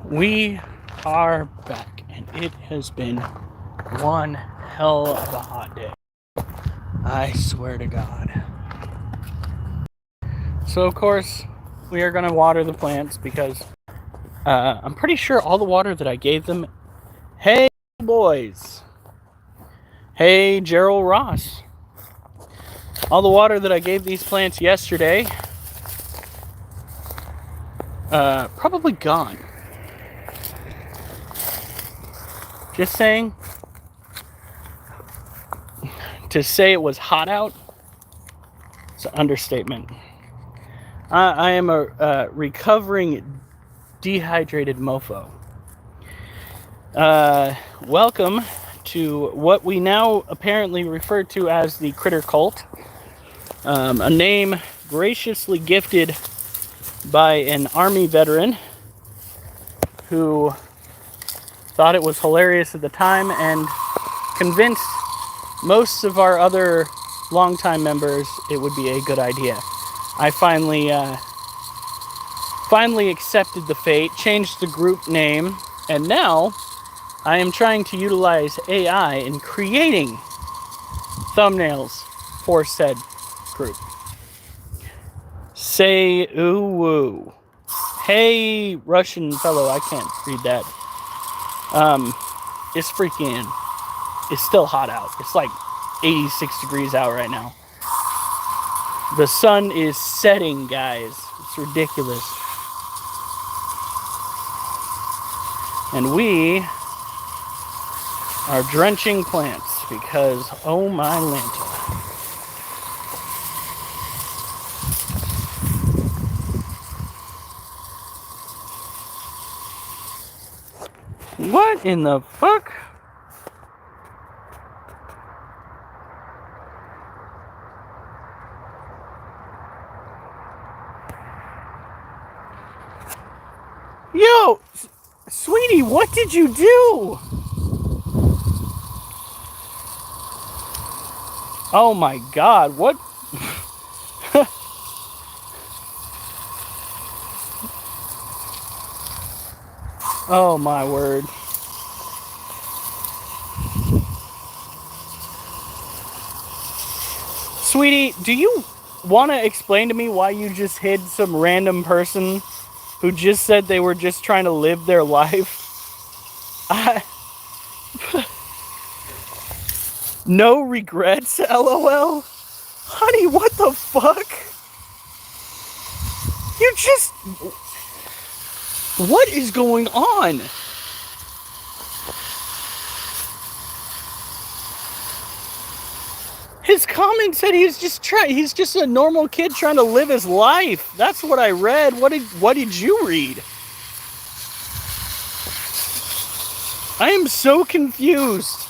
We are back, and it has been one hell of a hot day. I swear to God. So, of course, we are going to water the plants because I'm pretty sure all the water that I gave them. Hey, boys. Hey, Gerald Ross. All the water that I gave these plants yesterday, probably gone. Just saying. To say it was hot out, it's an understatement. I am a recovering dehydrated mofo. Welcome to what we now apparently refer to as the Critter Cult. A name graciously gifted by an Army veteran who thought it was hilarious at the time and convinced most of our other longtime members it would be a good idea. I finally accepted the fate, changed the group name, and now I am trying to utilize AI in creating thumbnails for said group. Say ooh woo. Hey, Russian fellow, I can't read that. It's freaking, it's still hot out. It's like 86 degrees out right now. The sun is setting, guys. It's ridiculous. And we are drenching plants because, oh my lanta. What in the fuck? Yo, sweetie, what did you do? Oh my God, what? Oh my word. Sweetie, do you want to explain to me why you just hid some random person who just said they were just trying to live their life? No regrets, LOL? Honey, what the fuck? You just... What is going on? His comment said he's just a normal kid trying to live his life. That's what I read. What did you read? I am so confused.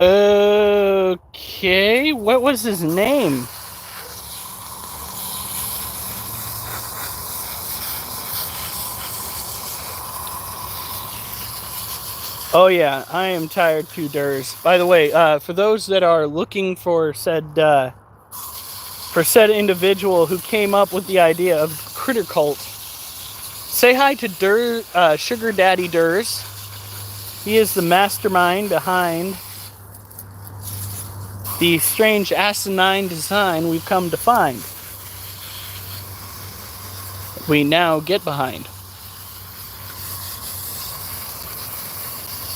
Okay, what was his name? Oh yeah, I am tired too, Durs. By the way, for those that are looking for said individual who came up with the idea of Critter Cult, say hi to Sugar Daddy Durs. He is the mastermind behind the strange asinine design we've come to find. We now get behind.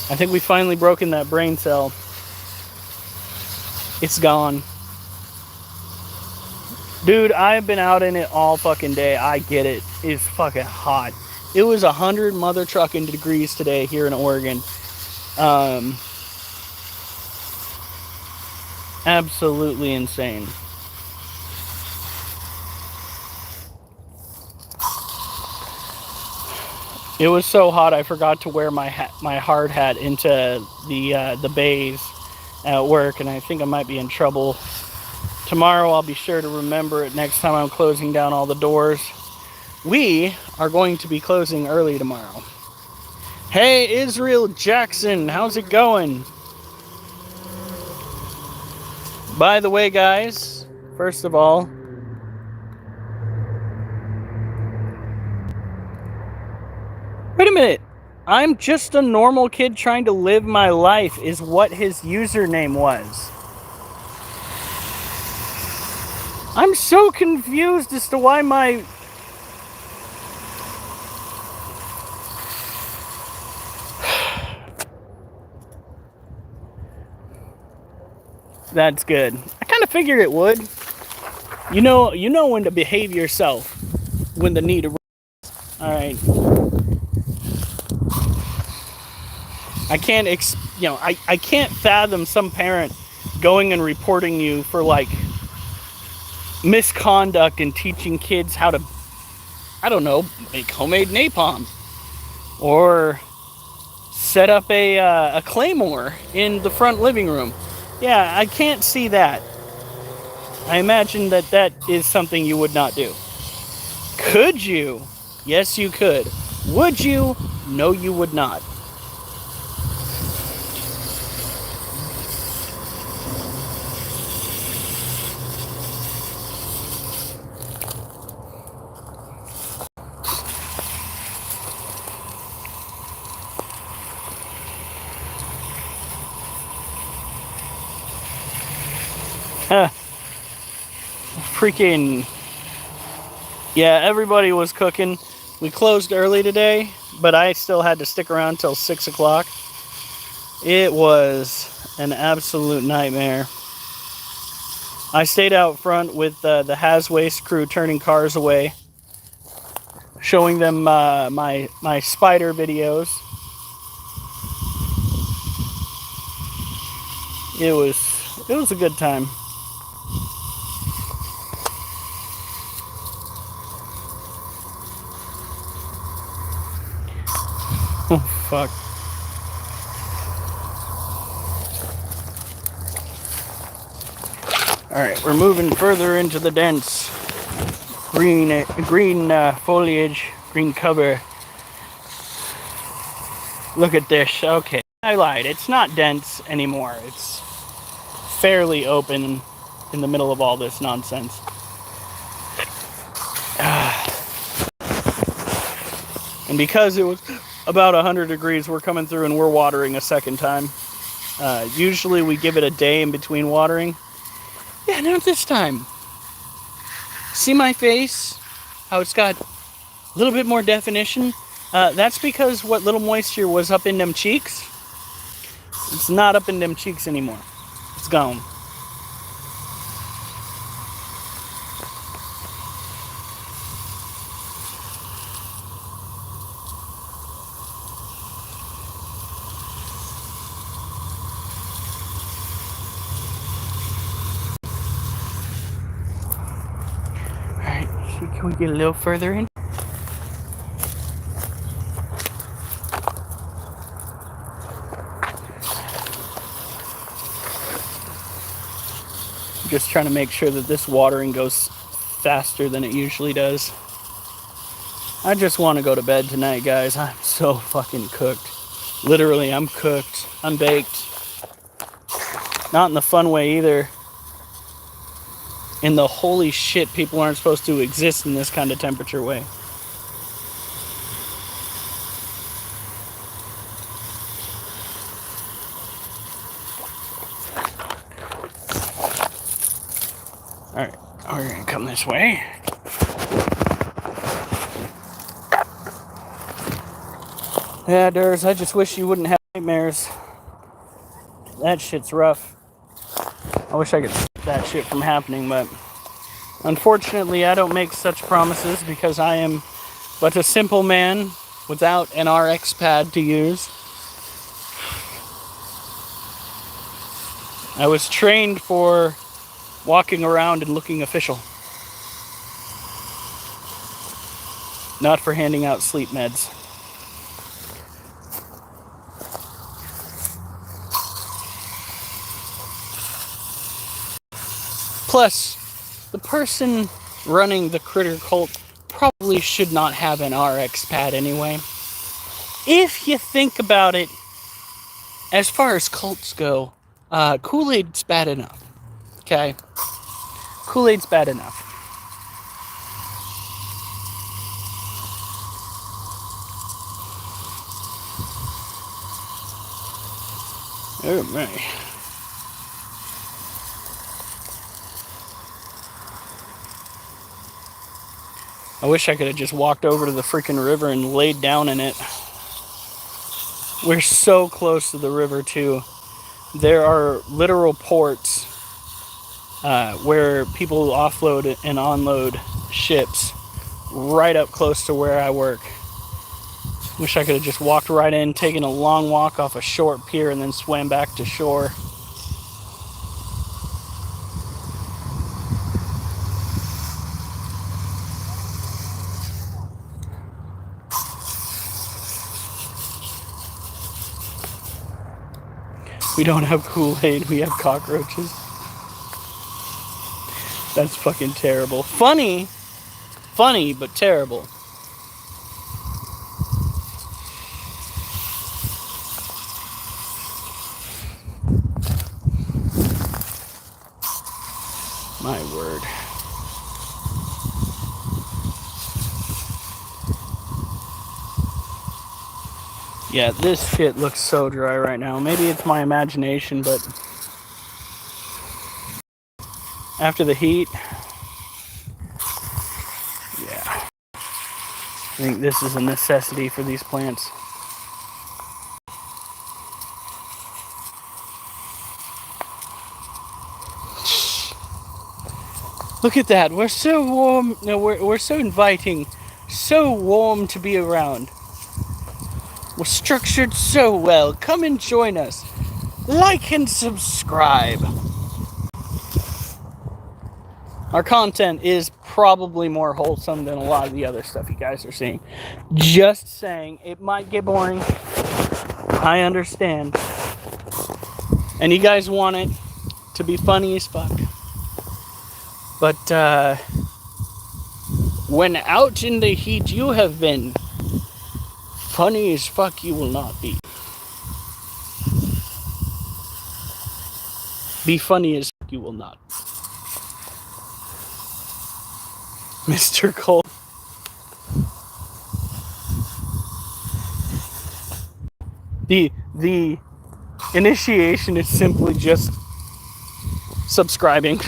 I think we finally broken that brain cell. It's gone. Dude, I've been out in it all fucking day. I get it. It's fucking hot. It was 100 mother trucking degrees today here in Oregon. Absolutely insane. It was so hot I forgot to wear my hard hat into the bays at work, and I think I might be in trouble. Tomorrow I'll be sure to remember it next time I'm closing down all the doors. We are going to be closing early tomorrow. Hey, Israel Jackson, how's it going? By the way, guys, first of all, wait a minute. I'm just a normal kid trying to live my life is what his username was. I'm so confused as to why my... That's good. I kind of figured it would. You know when to behave yourself when the need arises. All right. I can't, I can't fathom some parent going and reporting you for like misconduct and teaching kids how to, I don't know, make homemade napalm or set up a claymore in the front living room. Yeah, I can't see that. I imagine that is something you would not do. Could you? Yes, you could. Would you? No, you would not. Huh. Freaking... Yeah, everybody was cooking. We closed early today, but I still had to stick around till 6 o'clock. It was an absolute nightmare. I stayed out front with the Has Waste crew turning cars away, showing them my spider videos. It was a good time. Oh, fuck. Alright, we're moving further into the dense green foliage, green cover. Look at this. Okay, I lied. It's not dense anymore. It's fairly open in the middle of all this nonsense. And because it was about 100 degrees, we're coming through and we're watering a second time. Usually we give it a day in between watering. Yeah, not this time. See my face? How it's got a little bit more definition? That's because what little moisture was up in them cheeks, it's not up in them cheeks anymore. It's gone. Can we get a little further in? I'm just trying to make sure that this watering goes faster than it usually does. I just want to go to bed tonight, guys. I'm so fucking cooked. Literally, I'm cooked. I'm baked. Not in the fun way either. In the holy shit, people aren't supposed to exist in this kind of temperature way. Alright, we're gonna come this way. Yeah, Durs, I just wish you wouldn't have nightmares. That shit's rough. I wish I could stop that shit from happening, but unfortunately I don't make such promises because I am but a simple man without an RX pad to use. I was trained for walking around and looking official, not for handing out sleep meds. Plus, the person running the critter cult probably should not have an RX pad anyway. If you think about it, as far as cults go, Kool-Aid's bad enough. Okay? Kool-Aid's bad enough. Oh my. I wish I could have just walked over to the freaking river and laid down in it. We're so close to the river too. There are literal ports where people offload and unload ships right up close to where I work. Wish I could have just walked right in, taken a long walk off a short pier, and then swam back to shore. We don't have Kool-Aid, we have cockroaches. That's fucking terrible. Funny, but terrible. My word. Yeah, this shit looks so dry right now. Maybe it's my imagination, but after the heat, yeah. I think this is a necessity for these plants. Look at that. We're so warm. No, we're so inviting. So warm to be around. We're structured so well. Come and join us. Like and subscribe. Our content is probably more wholesome than a lot of the other stuff you guys are seeing. Just saying, it might get boring. I understand. And you guys want it to be funny as fuck. But when out in the heat you have been, funny as fuck you will not be. Be funny as fuck you will not. Mr. Cole. The initiation is simply just subscribing.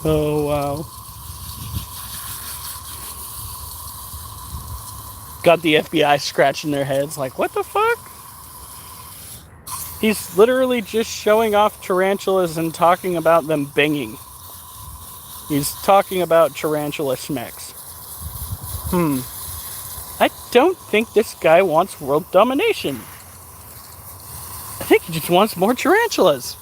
Oh, wow. Got the FBI scratching their heads like, what the fuck? He's literally just showing off tarantulas and talking about them banging. He's talking about tarantula smecks. I don't think this guy wants world domination. I think he just wants more tarantulas.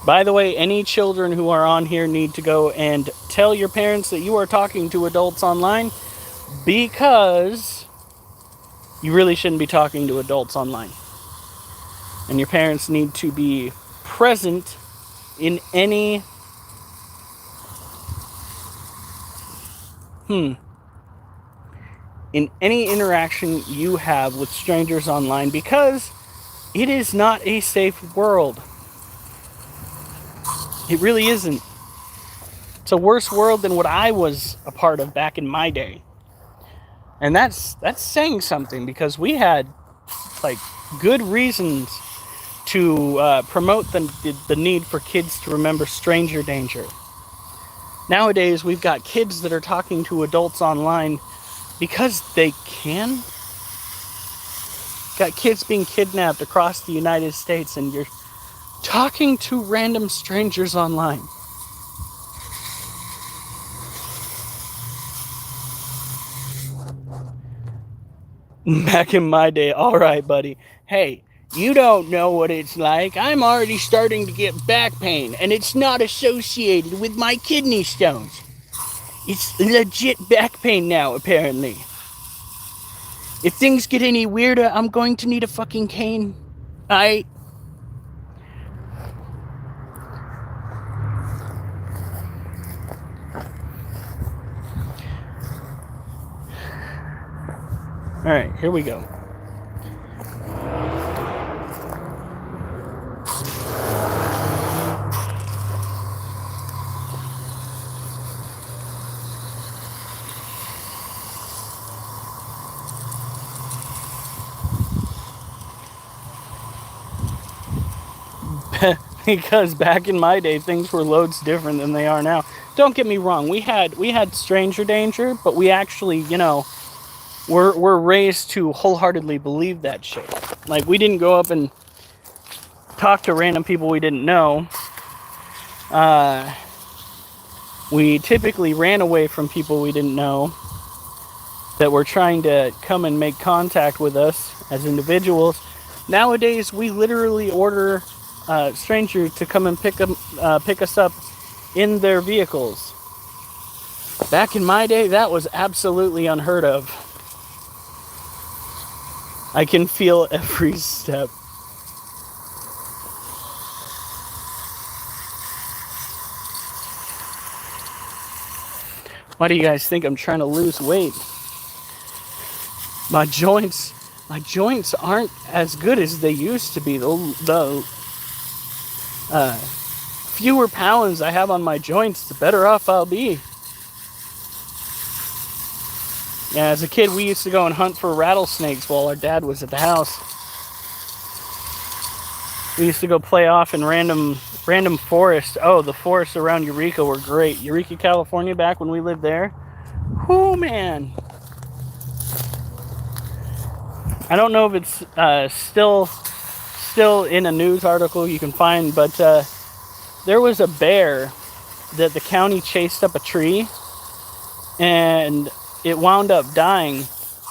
By the way, any children who are on here need to go and tell your parents that you are talking to adults online, because you really shouldn't be talking to adults online. And your parents need to be present in any interaction you have with strangers online, because it is not a safe world. It really isn't. It's a worse world than what I was a part of back in my day. And that's saying something, because we had like good reasons to promote the need for kids to remember stranger danger. Nowadays, we've got kids that are talking to adults online because they can. Got kids being kidnapped across the United States, and you're talking to random strangers online. Back in my day, alright, buddy. Hey, you don't know what it's like. I'm already starting to get back pain, and it's not associated with my kidney stones. It's legit back pain now, apparently. If things get any weirder, I'm going to need a fucking cane. Alright? Alright, here we go. Because back in my day, things were loads different than they are now. Don't get me wrong, we had stranger danger, but we actually, you know, we're raised to wholeheartedly believe that shit. Like, we didn't go up and talk to random people we didn't know. We typically ran away from people we didn't know that were trying to come and make contact with us as individuals. Nowadays, we literally order stranger to come and pick us up in their vehicles. Back in my day, that was absolutely unheard of. I can feel every step. Why do you guys think I'm trying to lose weight? My joints aren't as good as they used to be. The fewer pounds I have on my joints, the better off I'll be. Yeah, as a kid, we used to go and hunt for rattlesnakes while our dad was at the house. We used to go play off in random forests. Oh, the forests around Eureka were great. Eureka, California, back when we lived there. Whoo, man. I don't know if it's still in a news article you can find, but there was a bear that the county chased up a tree, and it wound up dying.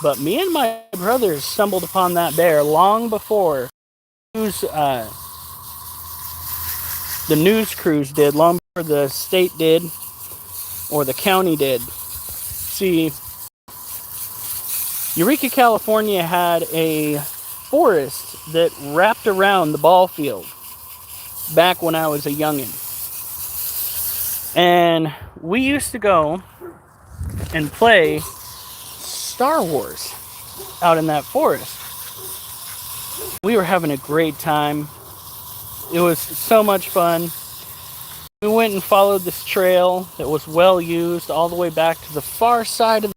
But me and my brothers stumbled upon that bear long before the news crews did, long before the state did or the county did. See, Eureka, California had a forest that wrapped around the ball field back when I was a youngin'. And we used to go and play Star Wars out in that forest. We were having a great time. It was so much fun. We went and followed this trail that was well used all the way back to the far side of the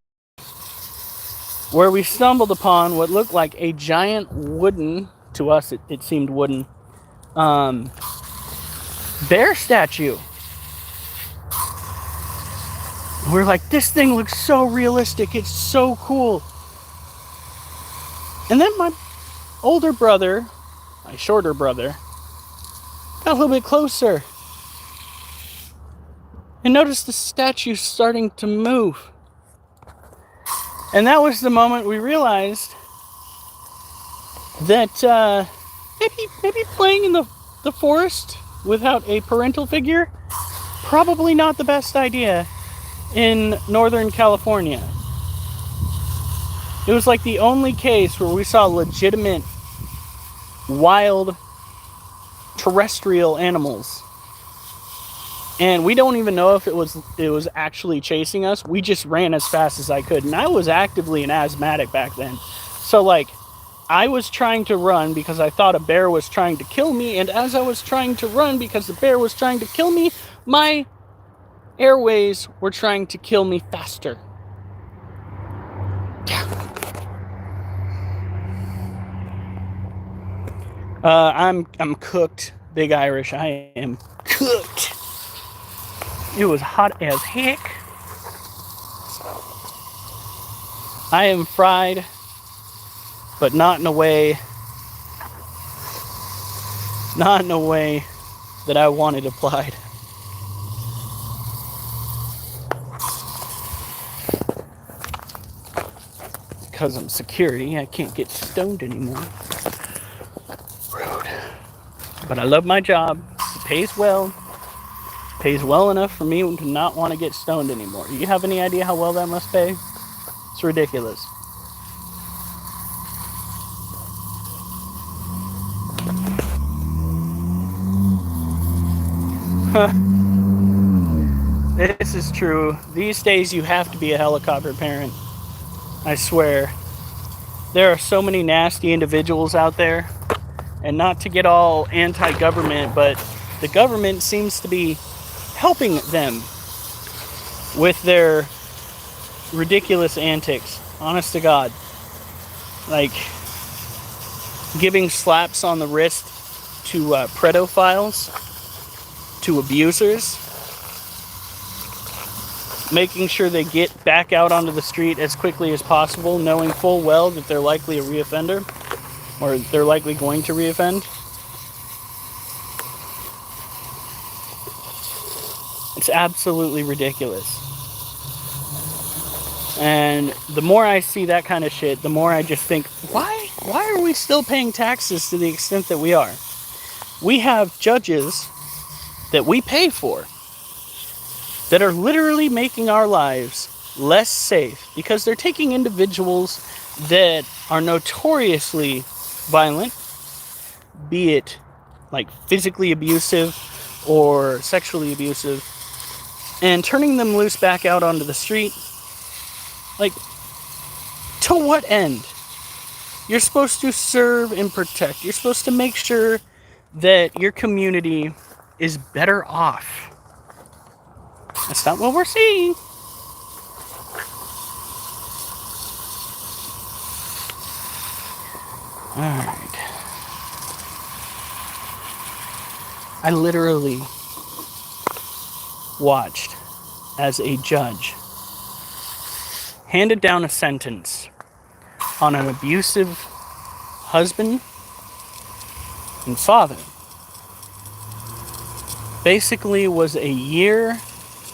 where we stumbled upon what looked like a giant wooden, to us it seemed wooden, bear statue. We're like, this thing looks so realistic, it's so cool. And then my older brother, my shorter brother, got a little bit closer and noticed the statue starting to move. And that was the moment we realized that maybe playing in the forest without a parental figure, probably not the best idea in Northern California. It was like the only case where we saw legitimate wild terrestrial animals. And we don't even know if it was actually chasing us. We just ran as fast as I could. And I was actively an asthmatic back then. So, like, I was trying to run because I thought a bear was trying to kill me. And as I was trying to run because the bear was trying to kill me, my airways were trying to kill me faster. I'm cooked, Big Irish. I am cooked. It was hot as heck. I am fried, but not in a way that I wanted applied. Because I'm security, I can't get stoned anymore. Rude. But I love my job. It pays well. Pays well enough for me to not want to get stoned anymore. Do you have any idea how well that must pay? It's ridiculous. This is true. These days you have to be a helicopter parent. I swear. There are so many nasty individuals out there. And not to get all anti-government, but the government seems to be helping them with their ridiculous antics. Honest to God. Like giving slaps on the wrist to pedophiles, to abusers, making sure they get back out onto the street as quickly as possible, knowing full well that they're likely a reoffender, or they're likely going to reoffend. It's absolutely ridiculous. And the more I see that kind of shit, the more I just think, why are we still paying taxes to the extent that we are? We have judges that we pay for that are literally making our lives less safe because they're taking individuals that are notoriously violent, be it like physically abusive or sexually abusive, and turning them loose back out onto the street. Like, to what end? You're supposed to serve and protect. You're supposed to make sure that your community is better off. That's not what we're seeing. Alright. I literally watched as a judge handed down a sentence on an abusive husband and father. Basically was a year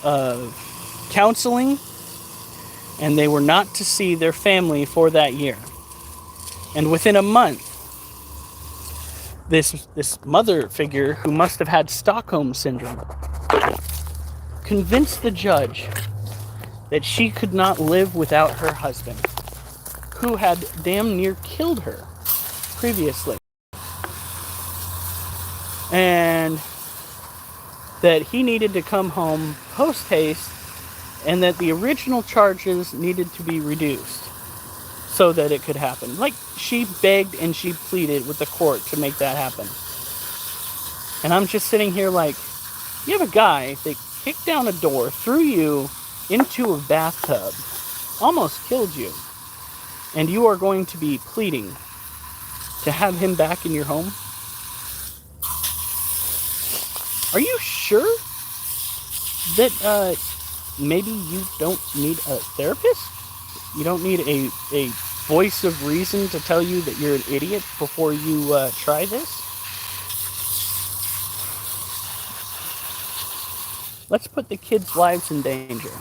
of counseling, and they were not to see their family for that year. And within a month, this mother figure, who must have had Stockholm Syndrome, convinced the judge that she could not live without her husband, who had damn near killed her previously. And that he needed to come home post-haste, and that the original charges needed to be reduced so that it could happen. Like, she begged and she pleaded with the court to make that happen. And I'm just sitting here like, you have a guy that kicked down a door, threw you into a bathtub, almost killed you, and you are going to be pleading to have him back in your home? Are you sure that maybe you don't need a therapist? You don't need a voice of reason to tell you that you're an idiot before you try this? Let's put the kids' lives in danger.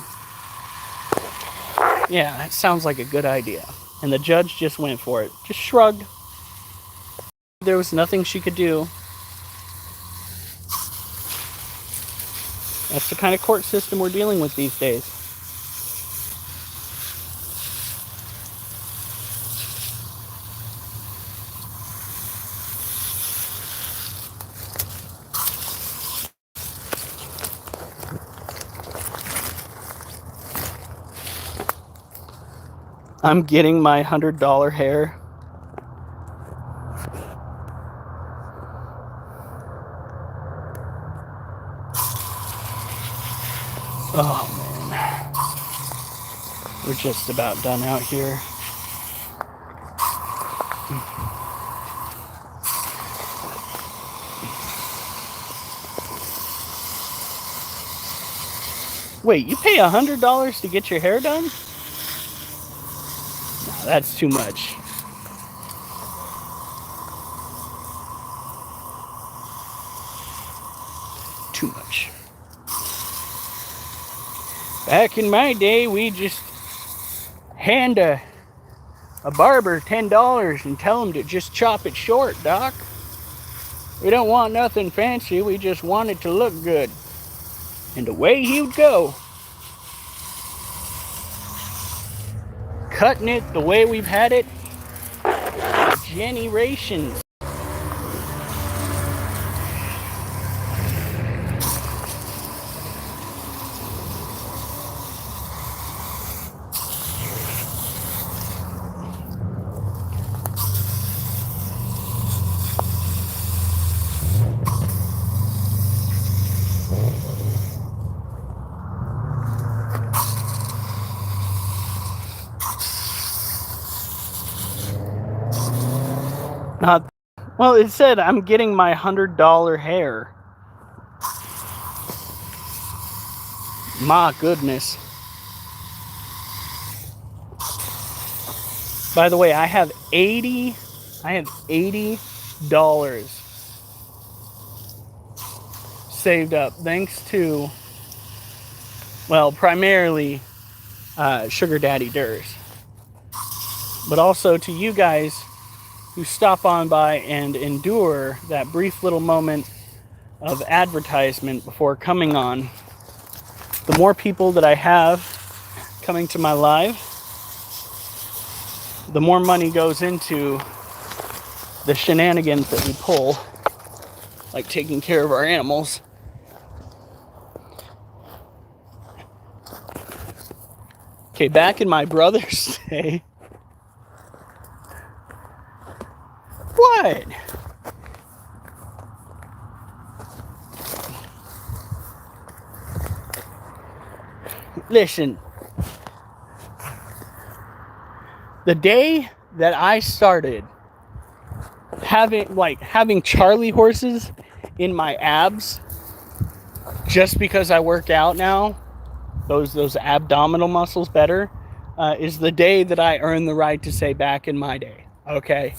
Yeah, that sounds like a good idea. And the judge just went for it. Just shrugged. There was nothing she could do. That's the kind of court system we're dealing with these days. I'm getting my $100 hair. Oh man. We're just about done out here. Wait, you pay $100 to get your hair done? No, that's too much. Too much. Back in my day, we just hand a barber $10 and tell him to just chop it short, Doc. We don't want nothing fancy, we just want it to look good. And away he would go. Cutting it the way we've had it for generations. Not well. It said I'm getting my $100 hair. My goodness. By the way, I have $80 saved up thanks to, well, primarily Sugar Daddy Durs, but also to you guys who stop on by and endure that brief little moment of advertisement before coming on. The more people that I have coming to my live, the more money goes into the shenanigans that we pull, like taking care of our animals. Okay, back in my brother's day. What? Listen, the day that I started having Charlie horses in my abs, just because I work out now, those abdominal muscles better, is the day that I earned the right to say back in my day. Okay.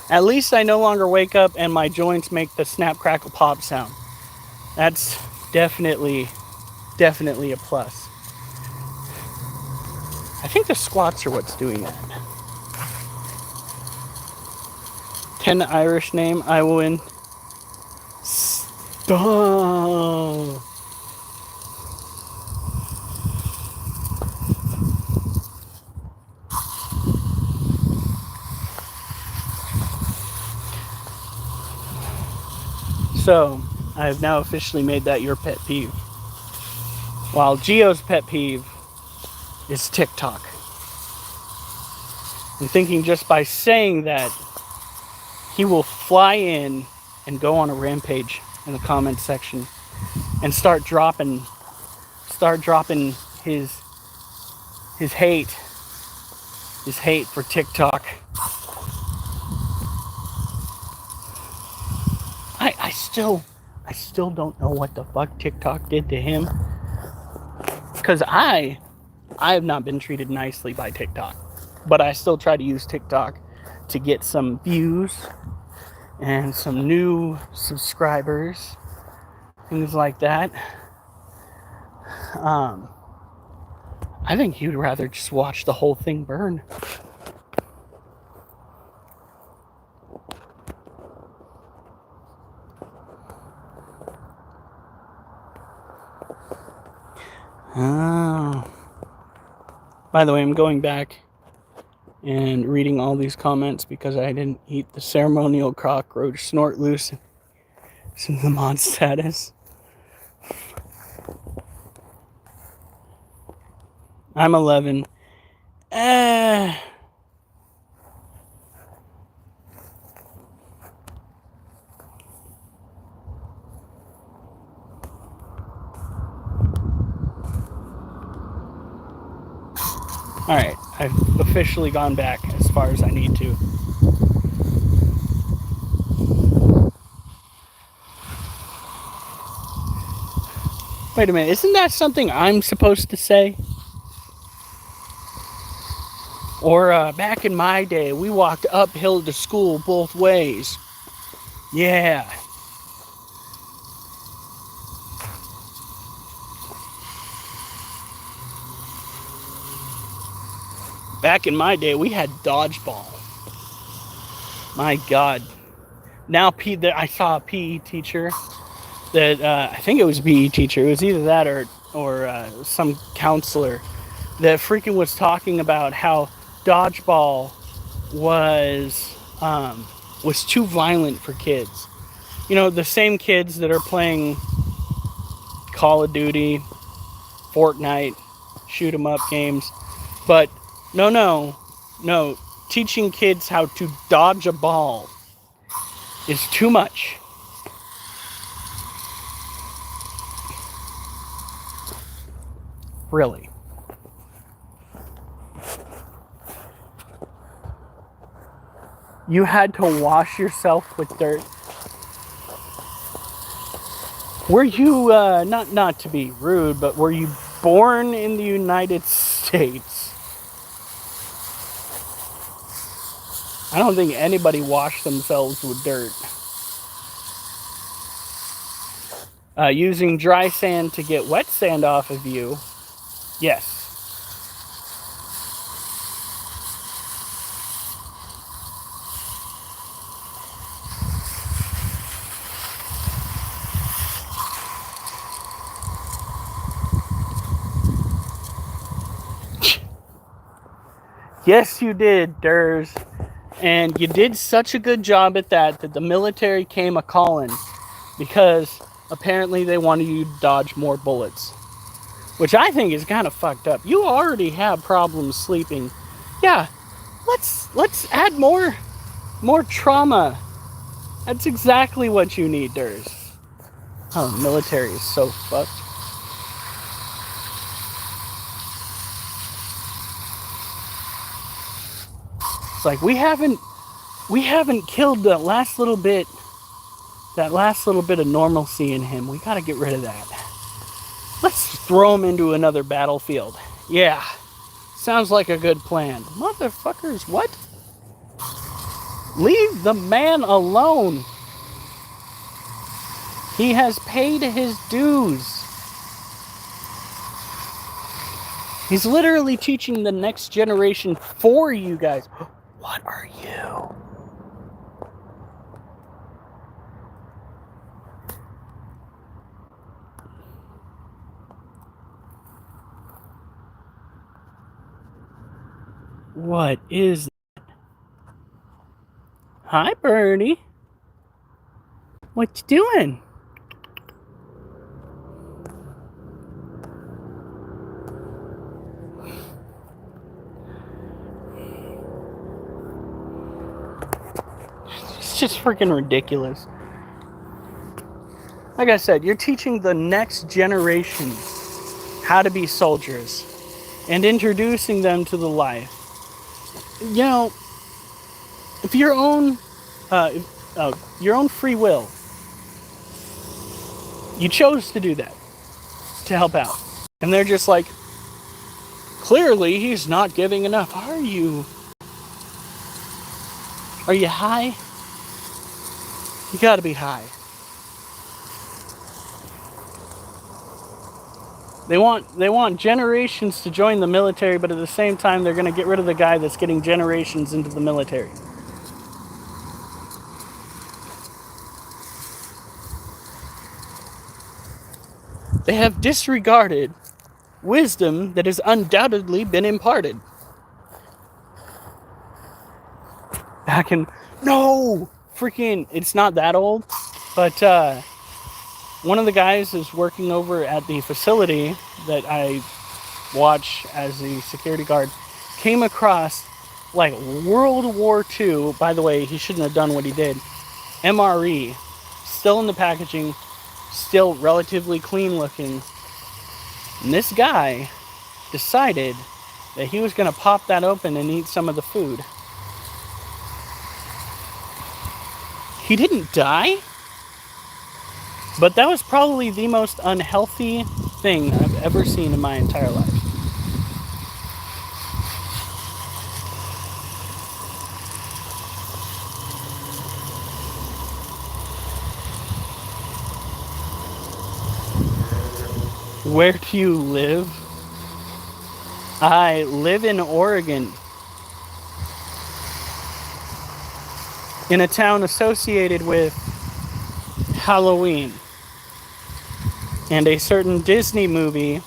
At least I no longer wake up and my joints make the snap, crackle, pop sound. That's definitely a plus. I think the squats are what's doing that. 10 Irish name, I will win. Stop. So, I have now officially made that your pet peeve. While Gio's pet peeve is TikTok. I'm thinking just by saying that, he will fly in and go on a rampage in the comment section and start dropping his hate for TikTok. I still don't know what the fuck TikTok did to him, because I have not been treated nicely by TikTok, but I still try to use TikTok to get some views and some new subscribers, things like that. I think you'd rather just watch the whole thing burn. Oh. By the way, I'm going back and reading all these comments because I didn't eat the ceremonial cockroach snort loose in the mod status. I'm 11. Alright, I've officially gone back as far as I need to. Wait a minute, isn't that something I'm supposed to say? Or back in my day, we walked uphill to school both ways. Yeah. Back in my day, we had dodgeball. My God. Now I saw a PE teacher that, I think it was a PE teacher. It was either that or some counselor that freaking was talking about how dodgeball was too violent for kids. You know, the same kids that are playing Call of Duty, Fortnite, shoot 'em up games. But no. Teaching kids how to dodge a ball is too much. Really. You had to wash yourself with dirt. Were you, not to be rude, but were you born in the United States? I don't think anybody washed themselves with dirt. Using dry sand to get wet sand off of you, yes. Yes, you did, Durs. And you did such a good job at that the military came a-calling, because apparently they wanted you to dodge more bullets. Which I think is kind of fucked up. You already have problems sleeping. Yeah, let's add more trauma. That's exactly what you need, Durs. Oh, military is so fucked. It's like we haven't killed that last little bit of normalcy in him. We gotta get rid of that. Let's throw him into another battlefield. Yeah, sounds like a good plan. Motherfuckers, what? Leave the man alone. He has paid his dues. He's literally teaching the next generation for you guys. What are you? What is that? Hi, Bernie. What you doing? It's just freaking ridiculous. Like I said, you're teaching the next generation how to be soldiers and introducing them to the life. You know, if your own free will, you chose to do that to help out, and they're just like, clearly he's not giving enough. Are you high? You gotta be high. They want generations to join the military, but at the same time they're gonna get rid of the guy that's getting generations into the military. They have disregarded wisdom that has undoubtedly been imparted. It's not that old, but one of the guys is working over at the facility that I watch as the security guard, came across like World War II. By the way, he shouldn't have done what he did. MRE, still in the packaging, still relatively clean looking. And this guy decided that he was going to pop that open and eat some of the food. He didn't die, but that was probably the most unhealthy thing I've ever seen in my entire life. Where do you live? I live in Oregon, in a town associated with Halloween and a certain Disney movie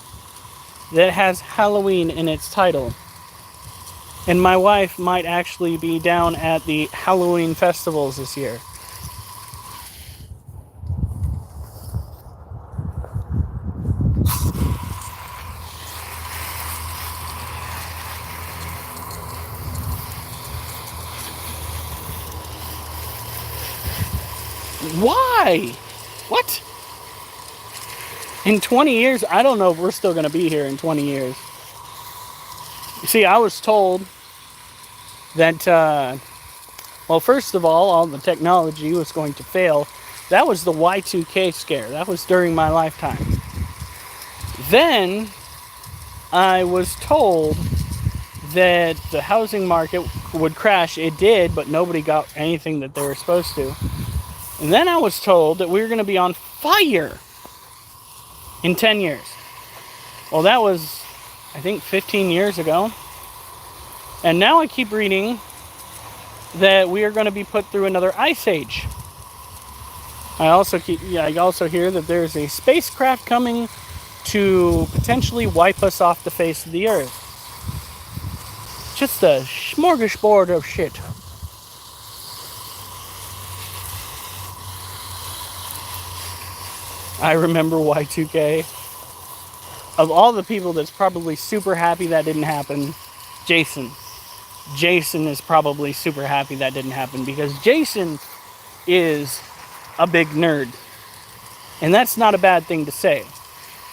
that has Halloween in its title. And my wife might actually be down at the Halloween festivals this year. Why? What? In 20 years? I don't know if we're still going to be here in 20 years. You see, I was told that Well, first of all the technology was going to fail. That was the Y2K scare. That was during my lifetime. Then I was told that the housing market would crash. It did, but nobody got anything that they were supposed to. And then I was told that we were going to be on fire in 10 years. Well, that was, I think, 15 years ago. And now I keep reading that we are going to be put through another ice age. I also hear that there's a spacecraft coming to potentially wipe us off the face of the earth. Just a smorgasbord of shit. I remember Y2K. Of all the people that's probably super happy that didn't happen, Jason. Jason is probably super happy that didn't happen because Jason is a big nerd. And that's not a bad thing to say.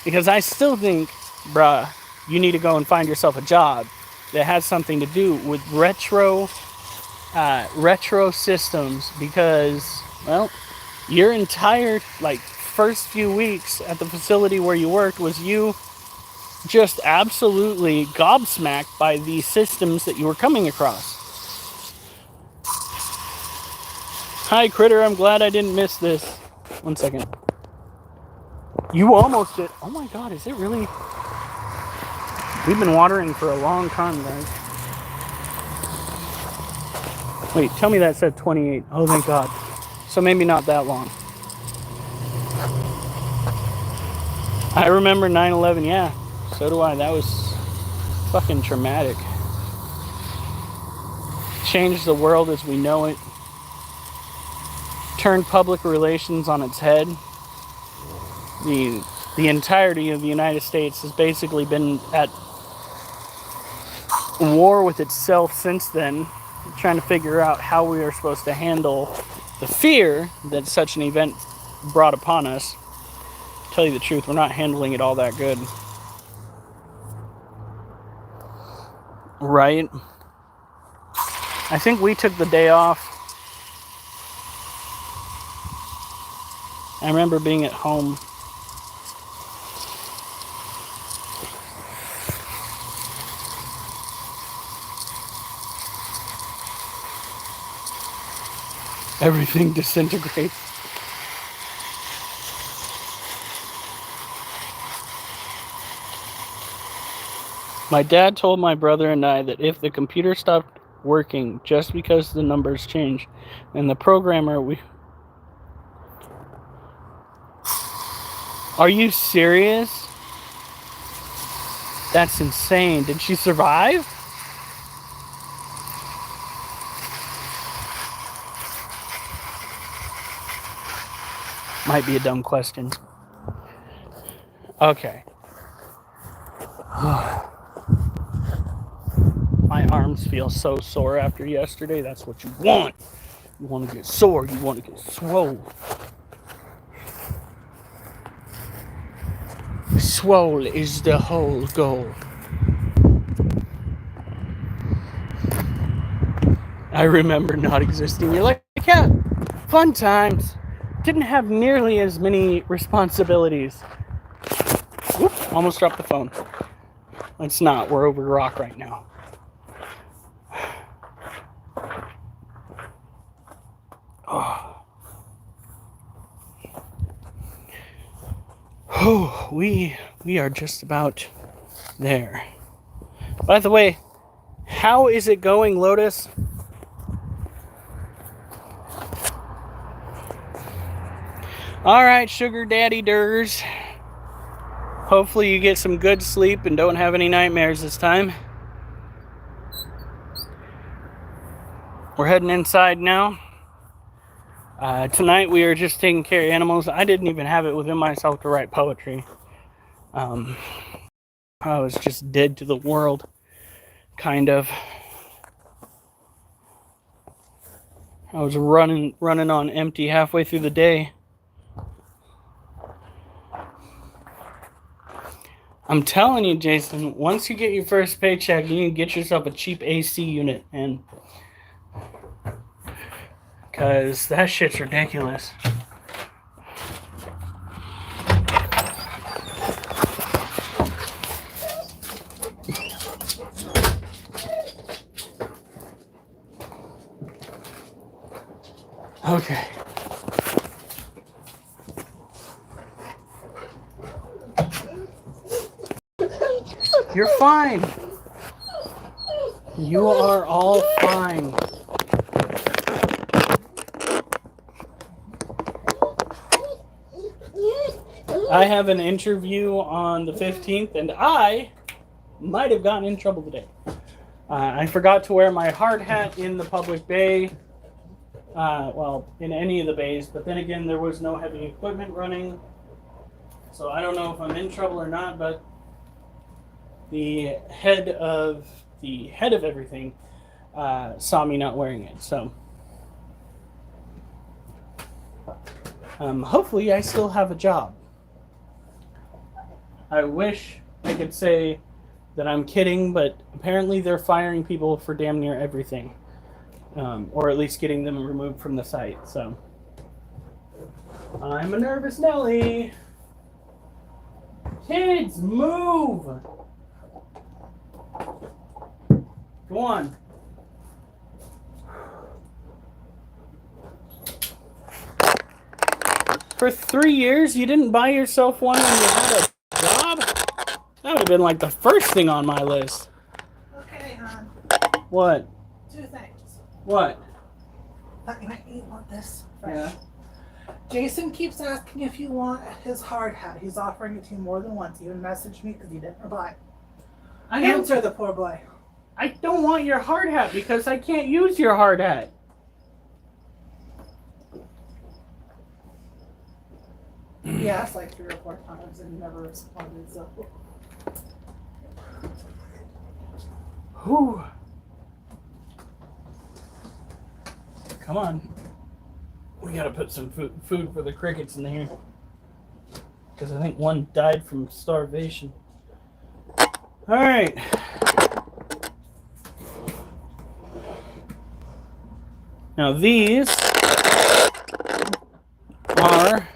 Because I still think, bruh, you need to go and find yourself a job that has something to do with retro systems because, well, your entire, first few weeks at the facility where you worked was you just absolutely gobsmacked by the systems that you were coming across. Hi, Critter. I'm glad I didn't miss this. 1 second. You almost did. Oh my God, is it really? We've been watering for a long time, guys. Wait, tell me that said 28. Oh, thank God. So maybe not that long. I remember 9/11, yeah. So do I. That was fucking traumatic. Changed the world as we know it. Turned public relations on its head. The entirety of the United States has basically been at war with itself since then, trying to figure out how we are supposed to handle the fear that such an event brought upon us. To tell you the truth, we're not handling it all that good. Right? I think we took the day off. I remember being at home. Everything disintegrates. My dad told my brother and I that if the computer stopped working just because the numbers changed, and the programmer Are you serious? That's insane. Did she survive? Might be a dumb question. Okay. My arms feel so sore after yesterday. That's what you want. You want to get sore. You want to get swole. Swole is the whole goal. I remember not existing. You're like, yeah, fun times. Didn't have nearly as many responsibilities. Whoop, almost dropped the phone. Let's not. We're over rock right now. Oh, we are just about there. By the way, how is it going, Lotus? All right, sugar daddy durs. Hopefully you get some good sleep and don't have any nightmares this time. We're heading inside now. Tonight we are just taking care of animals. I didn't even have it within myself to write poetry. I was just dead to the world, kind of. I was running on empty halfway through the day. I'm telling you, Jason, once you get your first paycheck, you can get yourself a cheap AC unit, and because that shit's ridiculous. Okay. You're fine. You are all fine. I have an interview on the 15th, and I might have gotten in trouble today. I forgot to wear my hard hat in the public bay. Well, in any of the bays, but then again, there was no heavy equipment running. So I don't know if I'm in trouble or not, but the head of everything saw me not wearing it. So hopefully I still have a job. I wish I could say that I'm kidding, but apparently they're firing people for damn near everything. Or at least getting them removed from the site. So I'm a nervous Nelly. Kids, move! Go on. For 3 years, you didn't buy yourself one when you had a job? That would have been like the first thing on my list. Okay, hon. What? 2 things. What? You might want this. Fresh. Yeah. Jason keeps asking if you want his hard hat. He's offering it to you more than once. He even messaged me because he didn't reply. Answer the poor boy. I don't want your hard hat because I can't use your hard hat. He asked like 3 or 4 times and he never responded, so. Whew. Come on. We gotta put some food for the crickets in here. Because I think one died from starvation. Alright. Now these are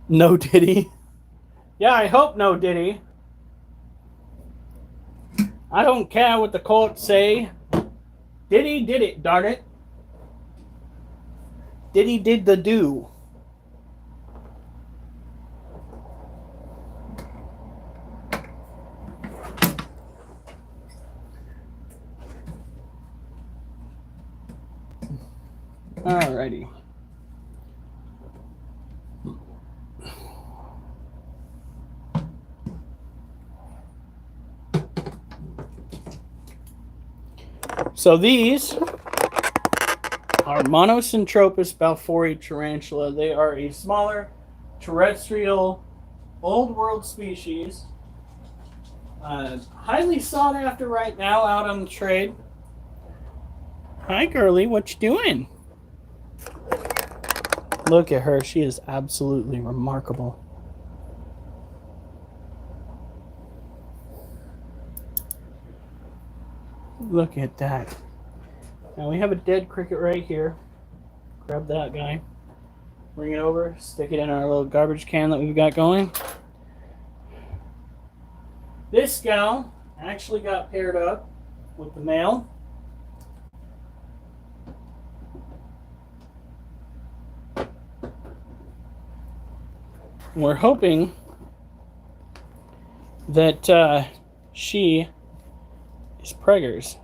No Diddy. Yeah, I hope No Diddy. I don't care what the courts say. Diddy did it, darn it. Diddy did the do. Alrighty. So these are Monocentropas balfouri tarantula. They are a smaller terrestrial old world species. Highly sought after right now out on the trade. Hi girly, what you doing? Look at her, she is absolutely remarkable. Look at that. Now we have a dead cricket right here. Grab that guy. Bring it over. Stick it in our little garbage can that we've got going. This gal actually got paired up with the male. We're hoping that she is preggers.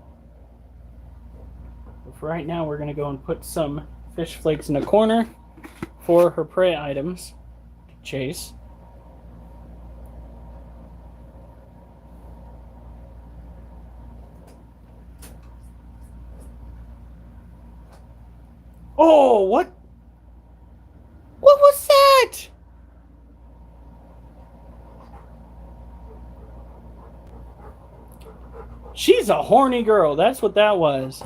But for right now, we're going to go and put some fish flakes in a corner for her prey items to chase. Oh, what? What was that? She's a horny girl. That's what that was.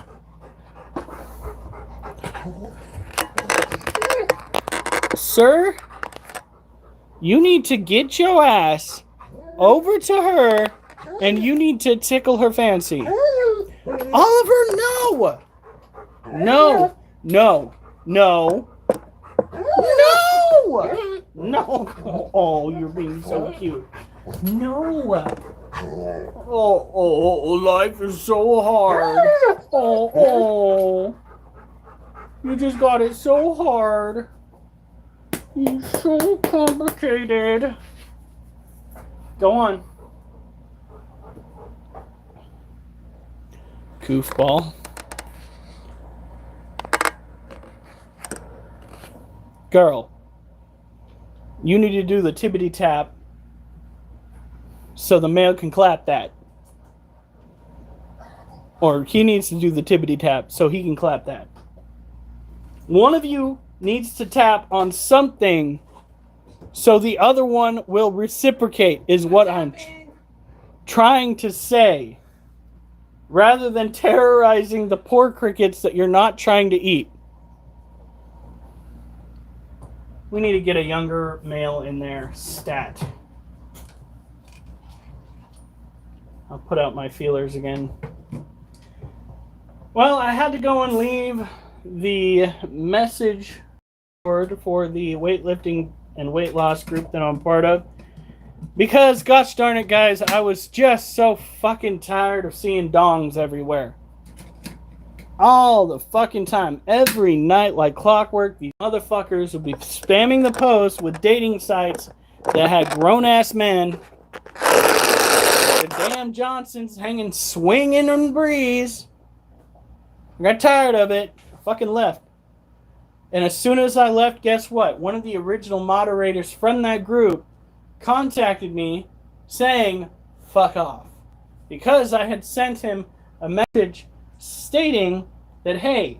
Sir, you need to get your ass over to her and you need to tickle her fancy. Oliver, no! No. No. No. No! No! Oh, you're being so cute. No! Oh, life is so hard. Oh. You just got it so hard. You're so complicated. Go on. Goofball. Girl, you need to do the tippity tap so the male can clap that. Or he needs to do the tippity tap so he can clap that. One of you needs to tap on something so the other one will reciprocate, is what I'm trying to say. Rather than terrorizing the poor crickets that you're not trying to eat. We need to get a younger male in there. Stat. I'll put out my feelers again. Well, I had to go and leave the message board for the weightlifting and weight loss group that I'm part of. Because, gosh darn it, guys, I was just so fucking tired of seeing dongs everywhere. All the fucking time. Every night like clockwork, these motherfuckers would be spamming the post with dating sites that had grown-ass men. The damn Johnsons hanging, swinging in the breeze. I got tired of it. I fucking left. And as soon as I left, guess what? One of the original moderators from that group contacted me saying, fuck off. Because I had sent him a message stating that, hey,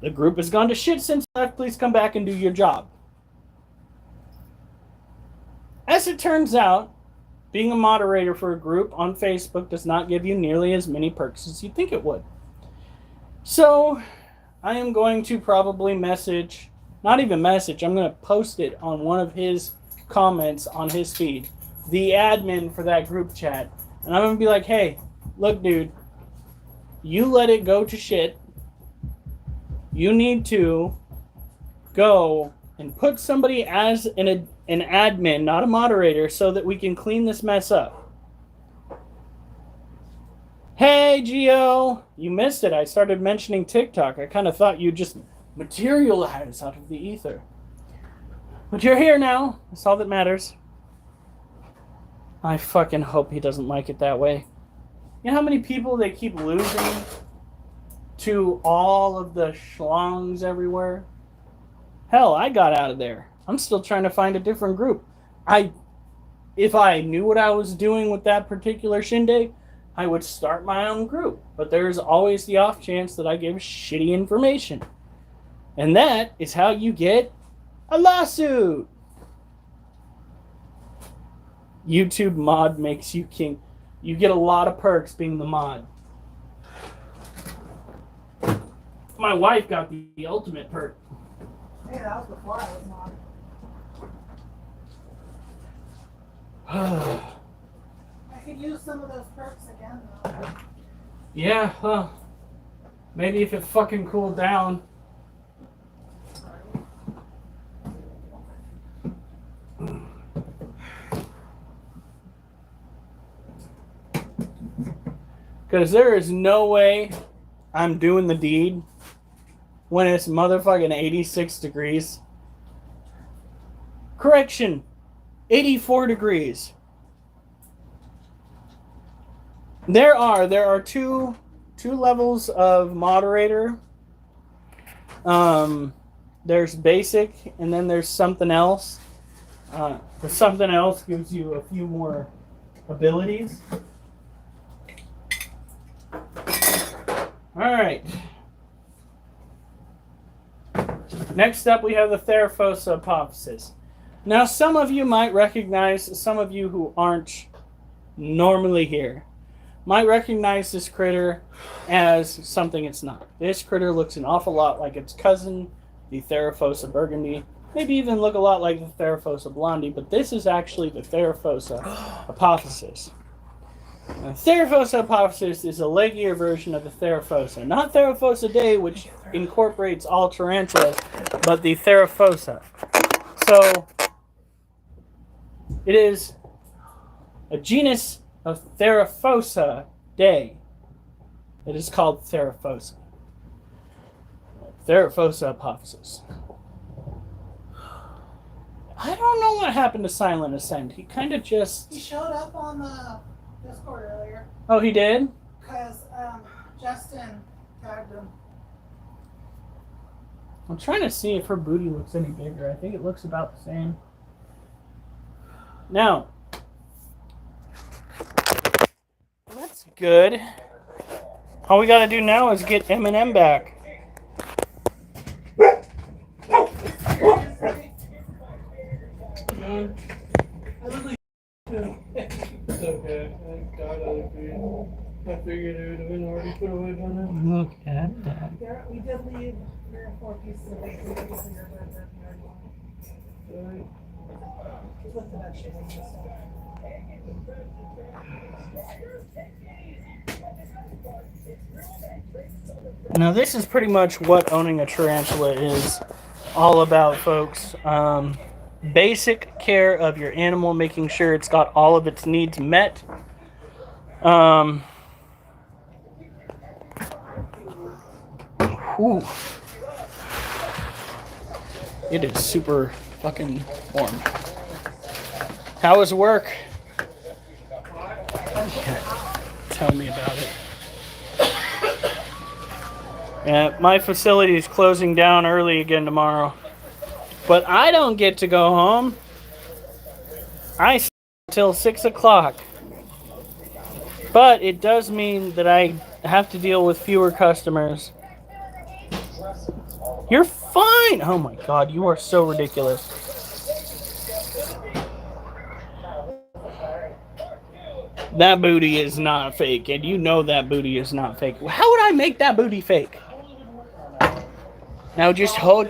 the group has gone to shit since you left. Please come back and do your job. As it turns out, being a moderator for a group on Facebook does not give you nearly as many perks as you think it would. So, I am going to probably message, not even message, I'm going to post it on one of his comments on his feed, the admin for that group chat. And I'm going to be like, hey, look, dude, you let it go to shit. You need to go and put somebody as an admin, not a moderator, so that we can clean this mess up. Hey, Gio, you missed it. I started mentioning TikTok. I kind of thought you'd just materialize out of the ether. But you're here now. That's all that matters. I fucking hope he doesn't like it that way. You know how many people they keep losing to all of the schlongs everywhere? Hell, I got out of there. I'm still trying to find a different group. If I knew what I was doing with that particular shindig, I would start my own group. But there's always the off chance that I give shitty information. And that is how you get a lawsuit. YouTube mod makes you king. You get a lot of perks being the mod. My wife got the ultimate perk. Hey, that was before I was mod. I could use some of those perks again, though. Yeah, well, maybe if it fucking cooled down. Because there is no way I'm doing the deed when it's motherfucking 86 degrees. Correction, 84 degrees. There are two levels of moderator. There's basic, and then there's something else. The something else gives you a few more abilities. All right. Next up, we have the Theraphosa apophysis. Now, some of you might recognize, some of you who aren't normally here, might recognize this critter as something it's not. This critter looks an awful lot like its cousin, the Theraphosa burgundy. Maybe even look a lot like the Theraphosa blondie, but this is actually the Theraphosa apophysis. Theraphosa apophysis is a leggier version of the Theraphosa. Not Theraphosa day, which incorporates all tarantulas, but the Theraphosa. So, it is a genus of Theraphosa day. It is called Theraphosa. Theraphosa apophysis. I don't know what happened to Silent Ascent. He kind of just... He showed up on the Discord earlier. Oh, he did? Because Justin tagged him. I'm trying to see if her booty looks any bigger. I think it looks about the same. Now, that's good. All we gotta do now is get Eminem back. It's okay. I got other food. I figured it would have been already put away by now. Look at that. We did leave 3 or 4 pieces of bacon for your burger. Just look at that shit. Now this is pretty much what owning a tarantula is all about, folks. Basic care of your animal, making sure it's got all of its needs met. It is super fucking warm. How was work? Yeah, tell me about it. Yeah, my facility is closing down early again tomorrow. But I don't get to go home. I stay until 6 o'clock. But it does mean that I have to deal with fewer customers. You're fine! Oh my god, you are so ridiculous. That booty is not fake, and you know that booty is not fake. How would I make that booty fake? Now just hold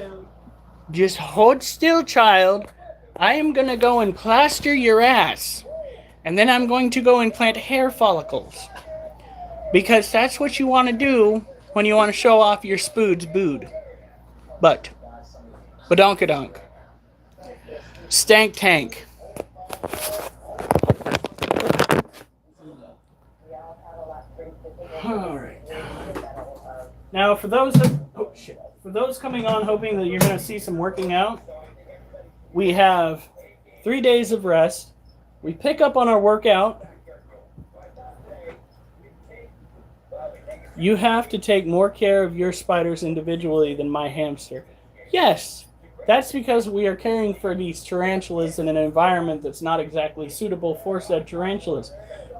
still, child. I am going to go and plaster your ass. And then I'm going to go and plant hair follicles. Because that's what you want to do when you want to show off your spood's bood. But. Badonkadonk. Stank tank. Alright. Now for those For those coming on hoping that you're going to see some working out, we have 3 days of rest. We pick up on our workout. You have to take more care of your spiders individually than my hamster. Yes, that's because we are caring for these tarantulas in an environment that's not exactly suitable for said tarantulas.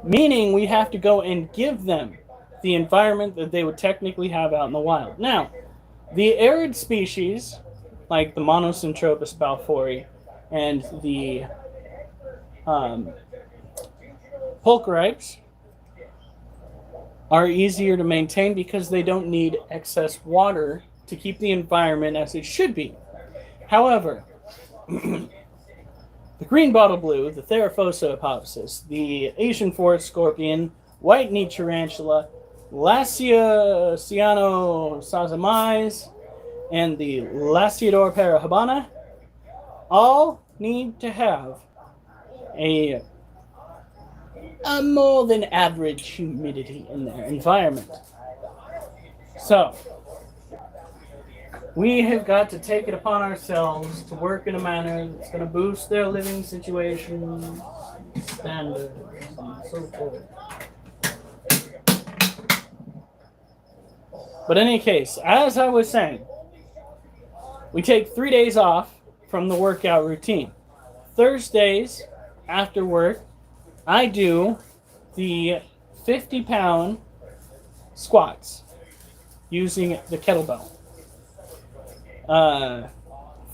Meaning we have to go and give them the environment that they would technically have out in the wild. Now, the arid species, like the Monocentrobus balfouri and the pulchripes, are easier to maintain because they don't need excess water to keep the environment as it should be. However, the green bottle blue, the Theraphosa apophysis, the Asian forest scorpion, white-kneed tarantula, Lassia cyano-sazamais, and the Lasiodora parahabana all need to have a more than average humidity in their environment. So, we have got to take it upon ourselves to work in a manner that's going to boost their living situation standards and so forth. But in any case, as I was saying, we take 3 days off from the workout routine. Thursdays, after work, I do the 50-pound squats using the kettlebell.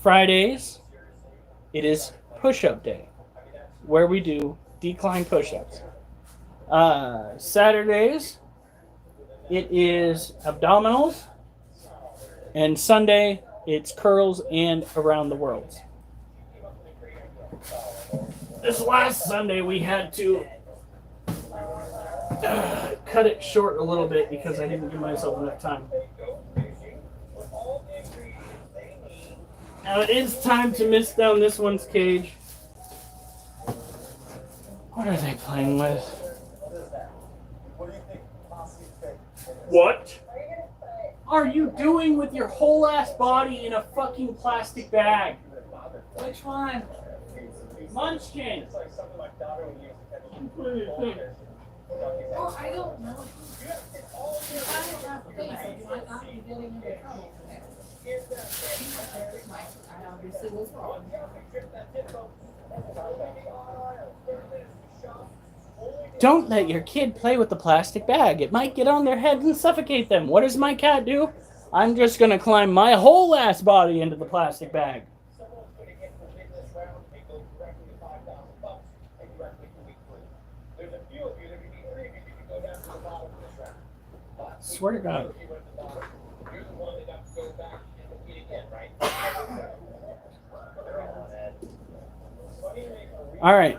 Fridays, it is push-up day, where we do decline push-ups. Saturdays, it is abdominals, and Sunday, it's curls and around the world. This last Sunday, we had to cut it short a little bit because I didn't give myself enough time. Now it is time to mist down this one's cage. What are they playing with? What are you doing with your whole ass body in a fucking plastic bag? Which one? Munchkin. Oh, I don't know. If I didn't have faith, I might not be getting into trouble today. I obviously was wrong. Don't let your kid play with the plastic bag. It might get on their heads and suffocate them. What does my cat do? I'm just gonna climb my whole ass body into the plastic bag. Swear to God. All right.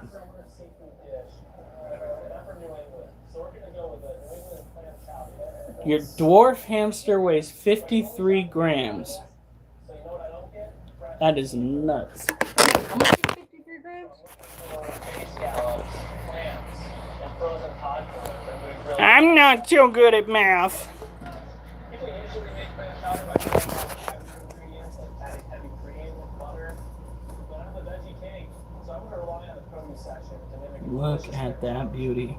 Your dwarf hamster weighs 53 grams. That is nuts. How much is 53 grams? I'm not so good at math. Look at that beauty.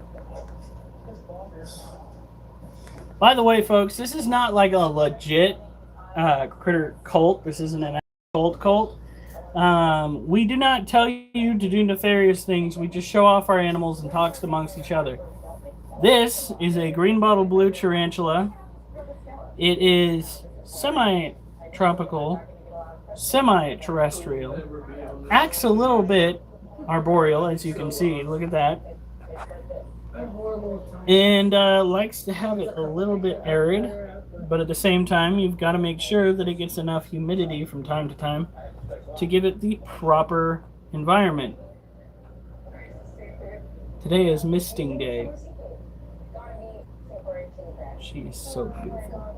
By the way, folks, this is not like a legit critter cult. This isn't an cult. We do not tell you to do nefarious things. We just show off our animals and talks amongst each other. This is a green bottle blue tarantula. It is semi-tropical, semi-terrestrial. Acts a little bit arboreal, as you can see. Look at that. And likes to have it a little bit arid, but at the same time, you've got to make sure that it gets enough humidity from time to time to give it the proper environment. Today is misting day. She's so beautiful.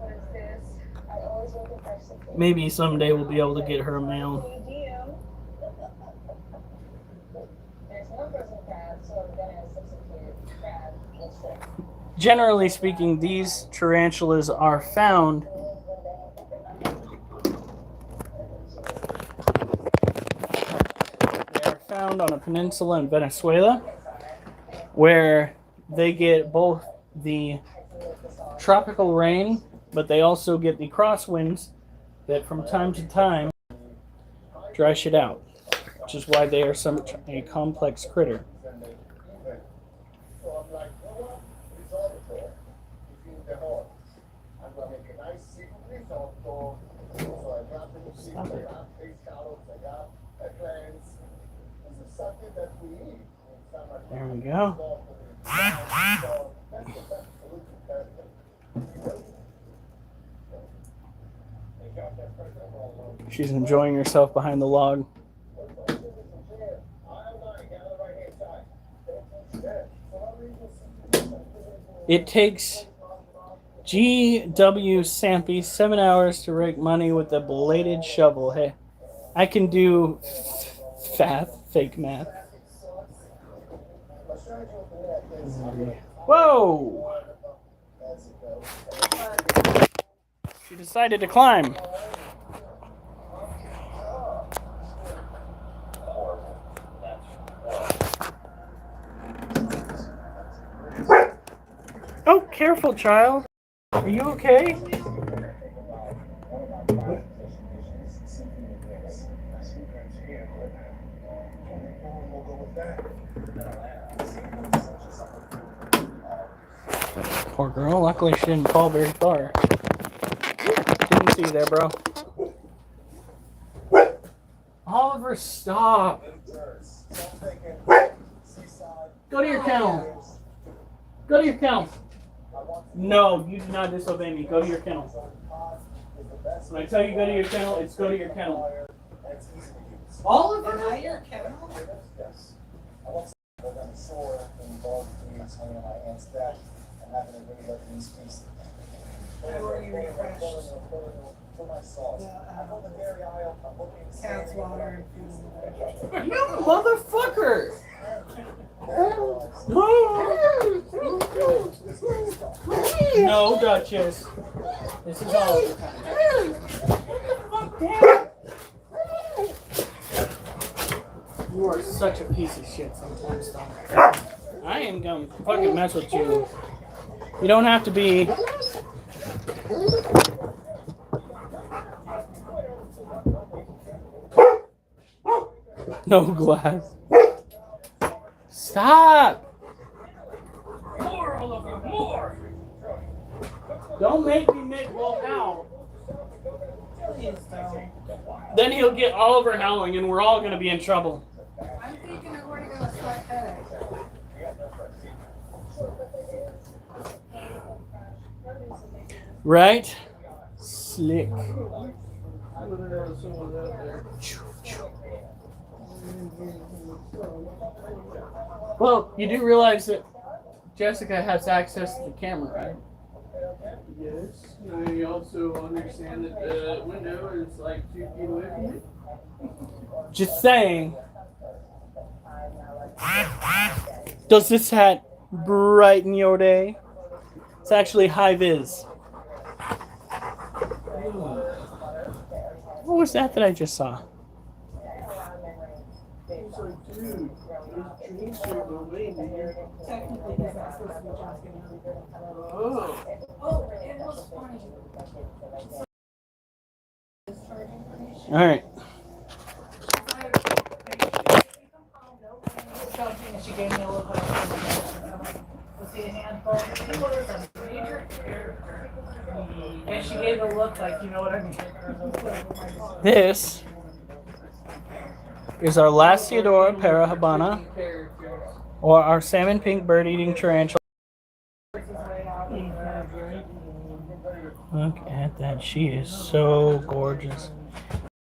Maybe someday we'll be able to get her a male. Generally speaking, these tarantulas are found on a peninsula in Venezuela, where they get both the tropical rain, but they also get the crosswinds that from time to time dry shit out, which is why they are such a complex critter. Stop it. There we go. She's enjoying herself behind the log. It takes G.W. Sampy 7 hours to rake money with a bladed shovel. Hey, I can do fake math. Whoa! She decided to climb. Oh, careful, child. Are you okay? Poor girl. Luckily, she didn't fall very far. Didn't see you there, bro. Oliver, stop. Go to your kennel. Go to your kennel. No, you do not disobey me. Go to your kennel. When I tell you go to your kennel, it's go to your kennel. Oliver? Am I your kennel? I've already refreshed the cat's water and food. You motherfucker! No, Duchess. This is all the time. You are such a piece of shit sometimes, Tom. I ain't gonna fucking mess with you. You don't have to be. No glass. Stop! More, Oliver, more! Don't make me make Wolf howl. Please don't. Then he'll get Oliver howling and we're all gonna be in trouble. I'm thinking of where to go with sweat headache. Right? Slick. Well, you do realize that Jessica has access to the camera, right? Yes. I also understand that the window is like 2 feet away from me. Just saying. Does this hat brighten your day? It's actually high vis. What was that I just saw? It's like, dude, there's drinks here, but wait, man. Technically, he's not supposed to be drinking. Oh. Oh, it was funny. Alright. She gave me a look like, was he a handful? He was a major character. And she gave a look like, you know what I mean? This is our last Theodora Parahabana, or our salmon pink bird eating tarantula. Look at that. She is so gorgeous.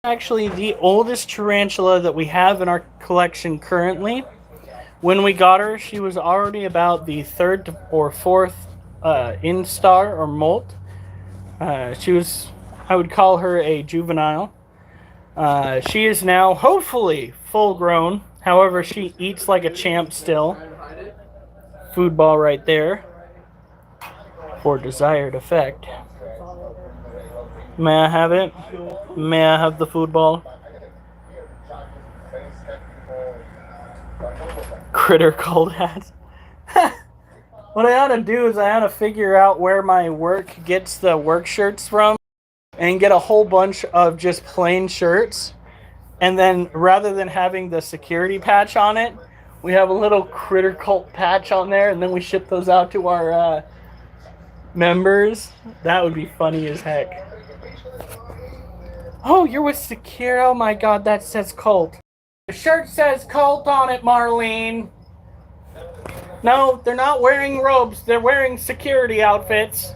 Actually, the oldest tarantula that we have in our collection currently. When we got her, she was already about the 3rd or 4th instar or molt. She was, I would call her a juvenile. She is now hopefully full grown. However, she eats like a champ still. Food ball right there for desired effect. May I have it? May I have the food ball? Critter called hat. What I ought to do is I ought to figure out where my work gets the work shirts from and get a whole bunch of just plain shirts. And then rather than having the security patch on it, we have a little Critter Cult patch on there, and then we ship those out to our members. That would be funny as heck. Oh, you're with Secure. Oh my god, that says Cult. The shirt says Cult on it, Marlene. No, they're not wearing robes. They're wearing security outfits.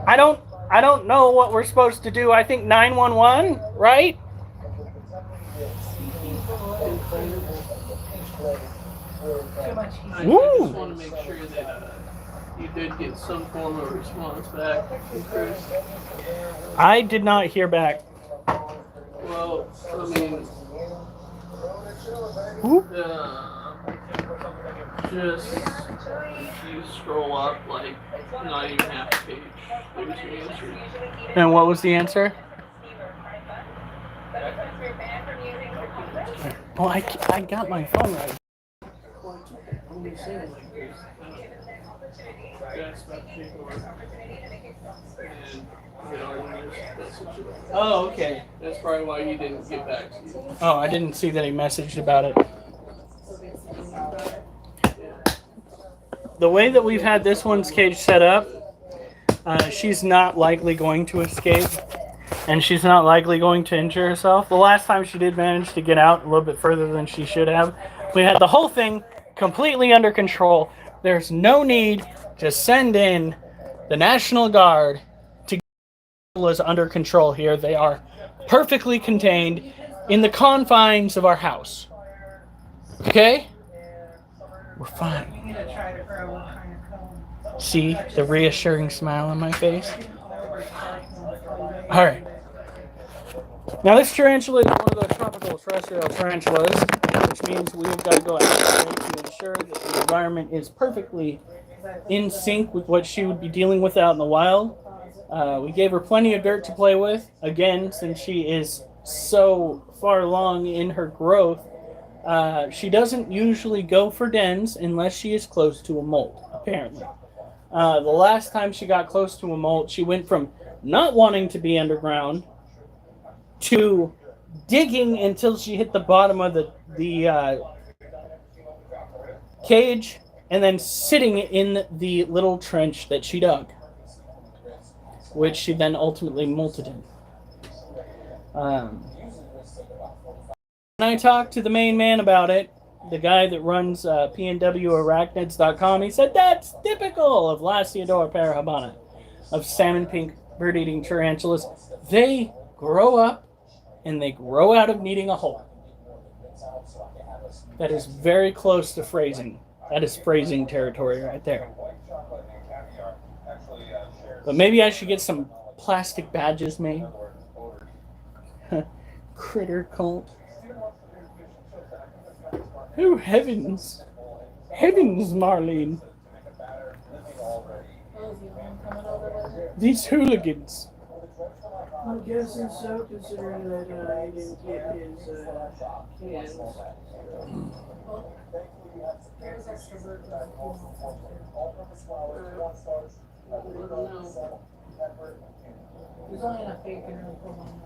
I don't know what we're supposed to do. I think 911, right? I just want to make sure that you did get some form of response back from Chris. I did not hear back. Well, I mean, just you scroll up like not even half a page. There's your answer. And what was the answer? Oh, I got my phone right. I'm just saying, like, there's that's about to take over. Oh, okay. That's probably why he didn't get back to you. Oh, I didn't see that he messaged about it. The way that we've had this one's cage set up, she's not likely going to escape, and she's not likely going to injure herself. The last time she did manage to get out a little bit further than she should have, we had the whole thing completely under control. There's no need to send in the National Guard to get us under control here. They are perfectly contained in the confines of our house. Okay? We're fine. We need to try to grow what kind of cone. See the reassuring smile on my face? All right. Now this tarantula is one of the tropical terrestrial tarantulas, which means we've got to go out to ensure that the environment is perfectly in sync with what she would be dealing with out in the wild. We gave her plenty of dirt to play with. Again, since she is so far along in her growth, she doesn't usually go for dens unless she is close to a molt, apparently. The last time she got close to a molt, she went from not wanting to be underground to digging until she hit the bottom of the cage and then sitting in the little trench that she dug, which she then ultimately molted in. When I talked to the main man about it, the guy that runs pnwarachnids.com, he said that's typical of Lasiodora parahabana, of salmon pink bird-eating tarantulas. They grow up and they grow out of needing a hole. That is very close to phrasing. That is phrasing territory right there. But maybe I should get some plastic badges made. Critter cult. Oh, heavens. Heavens, Marlene. These hooligans. I'm guessing so, considering that he didn't get his cans. There's extra bird. There's only enough bacon to put on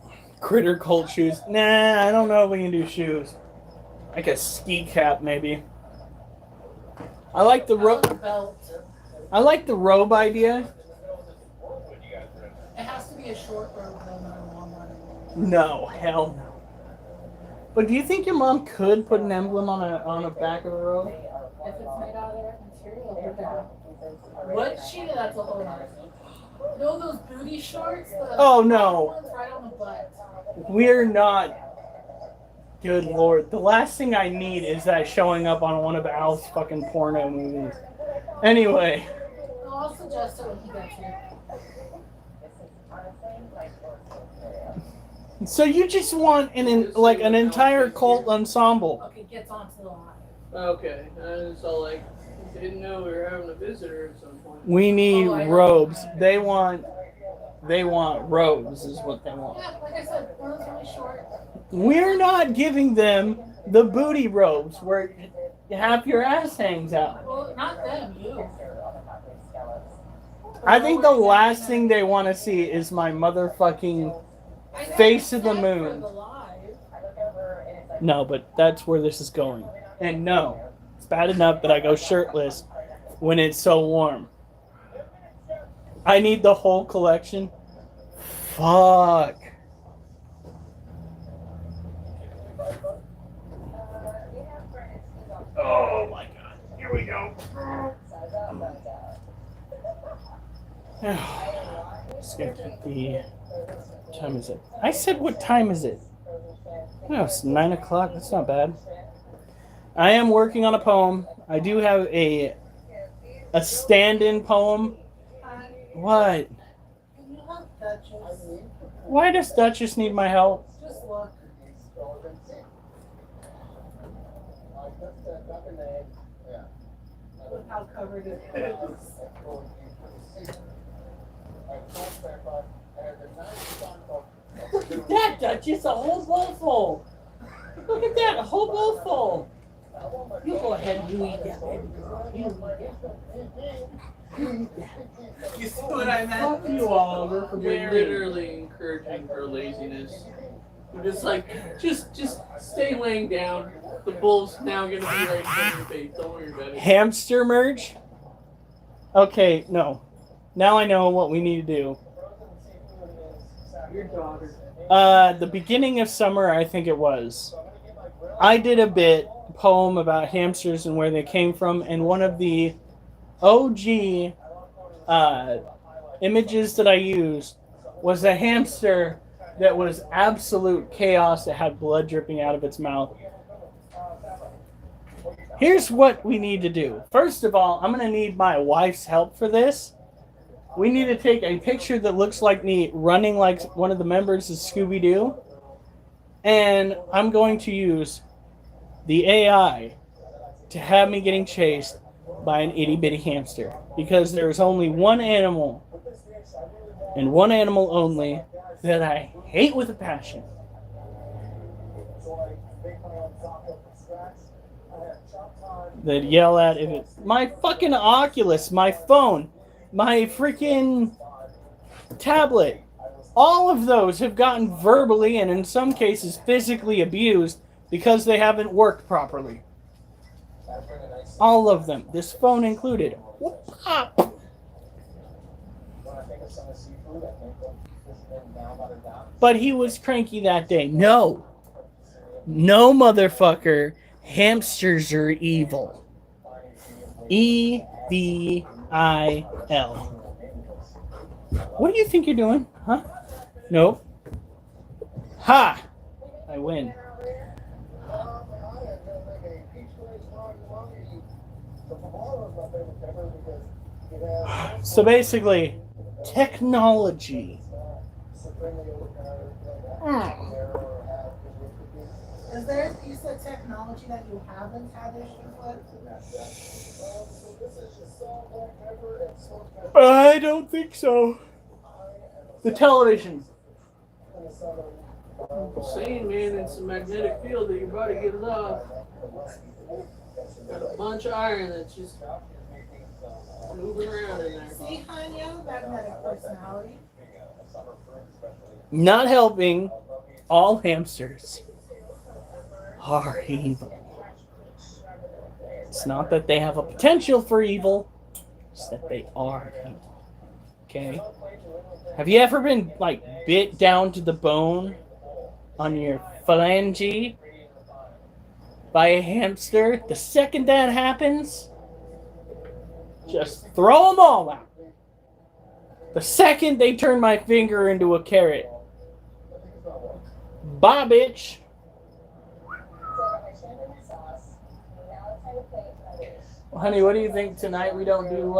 that. Critter cult shoes. Nah, I don't know if we can do shoes. Like a ski cap, maybe. I like the robe. Belt. I like the robe idea. It has to be a short robe, though, not a long one. No, hell no. But do you think your mom could put an emblem on a back of a robe? If it's made out of the right material, yeah. What she did, that's a whole lot. You know those booty shorts? Oh, no. Ones right on the butt. We're not. Good lord. The last thing I need is that showing up on one of Al's fucking porno movies. Anyway. I'll suggest it when he gets here. So you just want an entire cult ensemble. Okay, gets onto the line. Okay, so like, didn't know we were having a visitor at some point. We need robes. They want robes is what they want. Yeah, like I said, one of those really short. We're not giving them the booty robes where half your ass hangs out. Well, not them, you. I think the last thing they want to see is my motherfucking face of the moon. No, but that's where this is going. And no, it's bad enough that I go shirtless when it's so warm. I need the whole collection. Fuck. Oh my god. Here we go. Let's get the... What time is it? I said what time is it? Oh, it's 9 o'clock. That's not bad. I am working on a poem. I do have a stand-in poem. What? Can you help Duchess? Why does Duchess need my help? Just look. Look how covered it is. Look at that, Duchess. A whole bowl full. Look at that. A whole bowl full. You go ahead and you eat that, baby girl. You eat that. You see what I meant? Fuck you, Oliver, for being You're mean. literally encouraging her laziness. You're just like, just stay laying down. The bull's now gonna be right in front of your face. Don't worry about it. Hamster merch? Okay, no. Now I know what we need to do. Your daughter. The beginning of summer, I think it was. I did a poem about hamsters and where they came from, and one of the OG images that I used was a hamster that was absolute chaos that had blood dripping out of its mouth. Here's what we need to do. First of all, I'm going to need my wife's help for this. We need to take a picture that looks like me running like one of the members of Scooby-Doo. And I'm going to use the AI to have me getting chased by an itty-bitty hamster. Because there's only one animal, and one animal only, that I hate with a passion. That yell at if it's my fucking Oculus, my phone, my freaking tablet. All of those have gotten verbally and in some cases physically abused because they haven't worked properly. All of them, this phone included. Pop. But he was cranky that day. No, motherfucker. Hamsters are evil. EVIL. What do you think you're doing? Huh? Nope. Ha! I win. So basically, technology. Is there a piece of technology that you haven't had issues with? I don't think so. The television. Saying, man, it's a magnetic field that your body gives off. Got a bunch of iron that's just moving around in there. See, Hanya, magnetic personality. Not helping. All hamsters are evil. It's not that they have a potential for evil, it's that they are evil. Okay? Have you ever been, like, bit down to the bone on your phalange by a hamster? The second that happens, just throw them all out. The second they turn my finger into a carrot. Bye, bitch. Well, honey, what do you think tonight we don't do,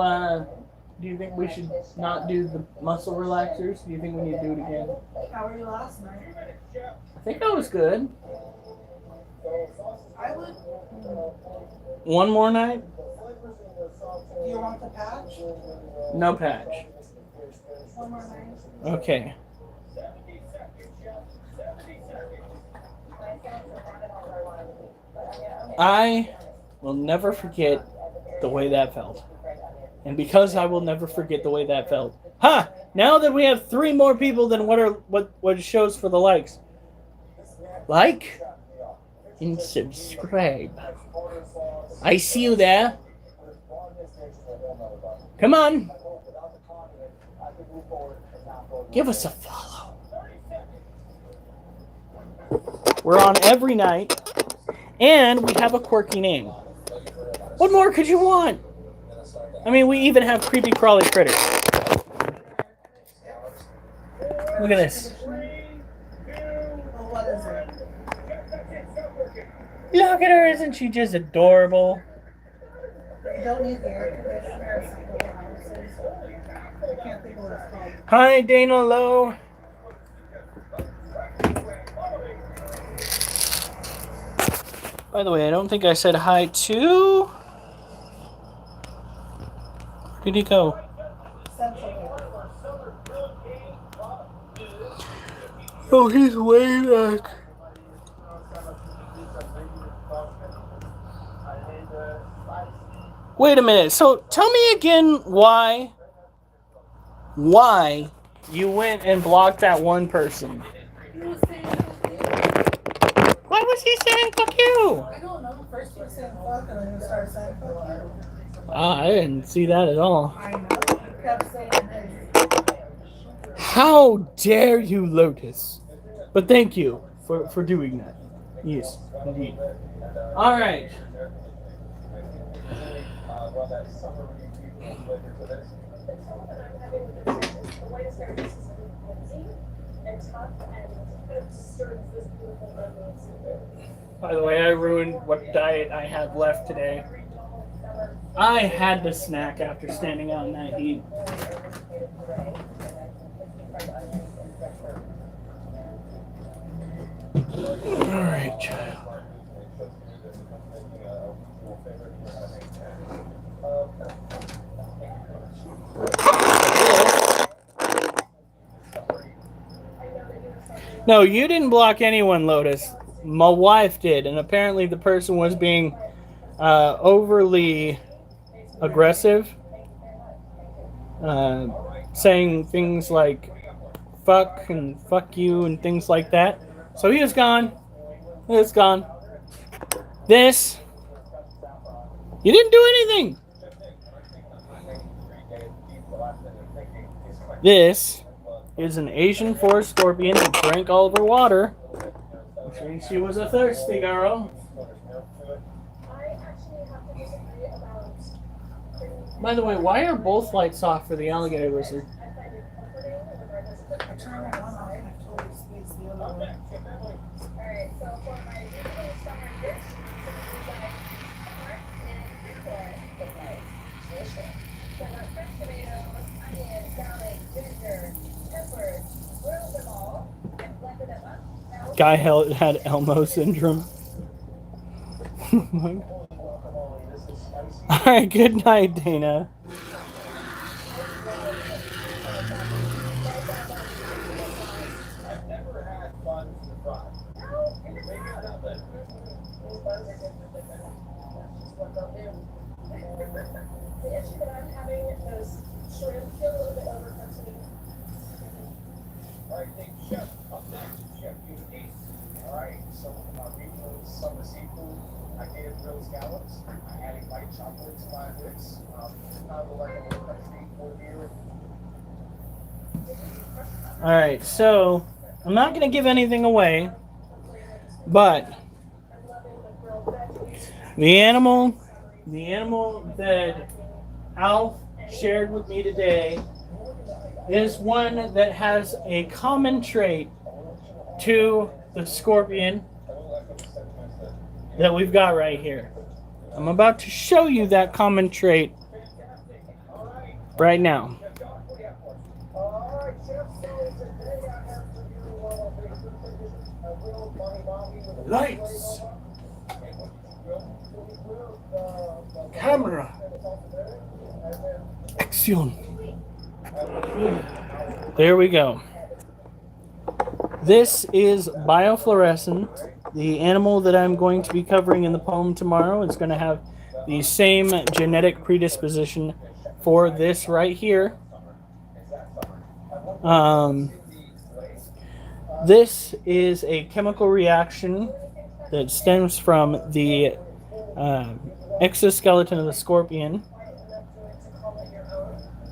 do you think we should not do the muscle relaxers? Do you think we need to do it again? How were you last night? I think that was good. I would. One more night? Do you want the patch? No patch. One more night. Okay. I will never forget the way that felt. And because I will never forget the way that felt. Ha! Now that we have 3 more people than what it shows for the likes. Like and subscribe. I see you there. Come on. Give us a follow. We're on every night. And we have a quirky name. What more could you want? I mean, we even have creepy crawly critters. Look at this. Well, what is it? Look at her, isn't she just adorable? You don't need the air conditioner. I can't think of what it's called. Hi, Dana Lowe. By the way, I don't think I said hi to... Where did he go? Oh, he's way back. Wait a minute. So, tell me again why you went and blocked that one person. Why was he saying fuck you? I don't know. First you were saying fuck and then you started saying fuck you. I didn't see that at all. I know. You kept saying this. How dare you, Lotus? But thank you for doing that. Yes, indeed. All right. By the way, I ruined what diet I have left today. I had to snack after standing out in that heat. All right, child. No, you didn't block anyone, Lotus. My wife did, and apparently the person was being overly aggressive, saying things like fuck and fuck you and things like that. So he is gone. It's gone. This, you didn't do anything. This is an Asian forest scorpion that drank all of her water, which means she was a thirsty girl. By the way, why are both lights off for the alligator lizard? I turned one off and I totally squeezed the other one. Guy had Elmo syndrome. Alright, good night, Dana. Summer seafood. I gave grilled scallops. I added white chocolate to my mix. Kind of like a little country for beer. Alright, so I'm not going to give anything away, but the animal that Alf shared with me today is one that has a common trait to the scorpion that we've got right here. I'm about to show you that common trait right now. Lights. Camera. Action. There we go. This is biofluorescent. The animal that I'm going to be covering in the poem tomorrow is going to have the same genetic predisposition for this right here. This is a chemical reaction that stems from the exoskeleton of the scorpion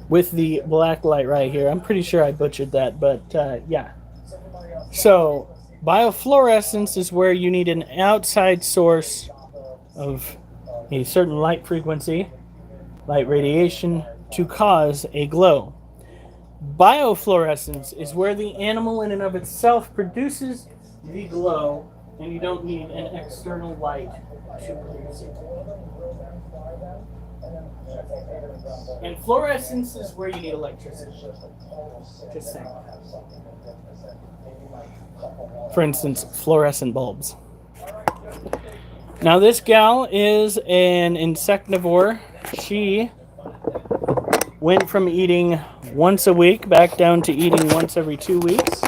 with the black light right here. I'm pretty sure I butchered that, but yeah. So biofluorescence is where you need an outside source of a certain light frequency, light radiation, to cause a glow. Biofluorescence is where the animal in and of itself produces the glow, and you don't need an external light to produce it. And fluorescence is where you need electricity. Just saying. For instance, fluorescent bulbs. Now this gal is an insectivore. She went from eating once a week back down to eating once every 2 weeks.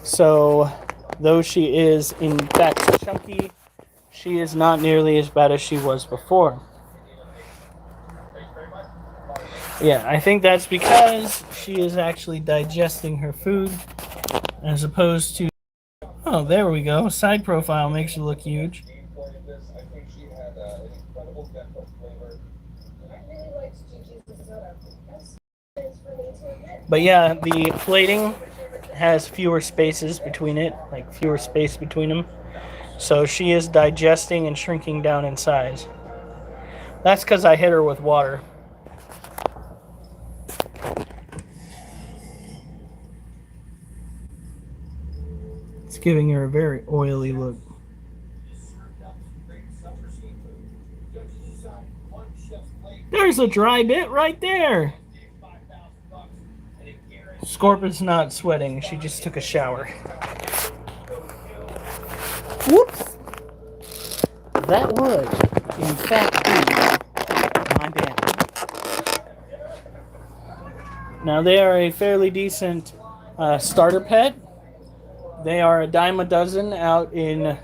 So though she is in fact chunky, she is not nearly as bad as she was before. Yeah, I think that's because she is actually digesting her food as opposed to... Oh, there we go. Side profile makes you look huge. But yeah, the plating has fewer spaces between it, like fewer space between them. So she is digesting and shrinking down in size. That's because I hit her with water. It's giving her a very oily look. There's a dry bit right there. Scorpion's not sweating. She just took a shower. Whoops. That would, in fact, be my bad. Now, they are a fairly decent starter pet. They are a dime a dozen out in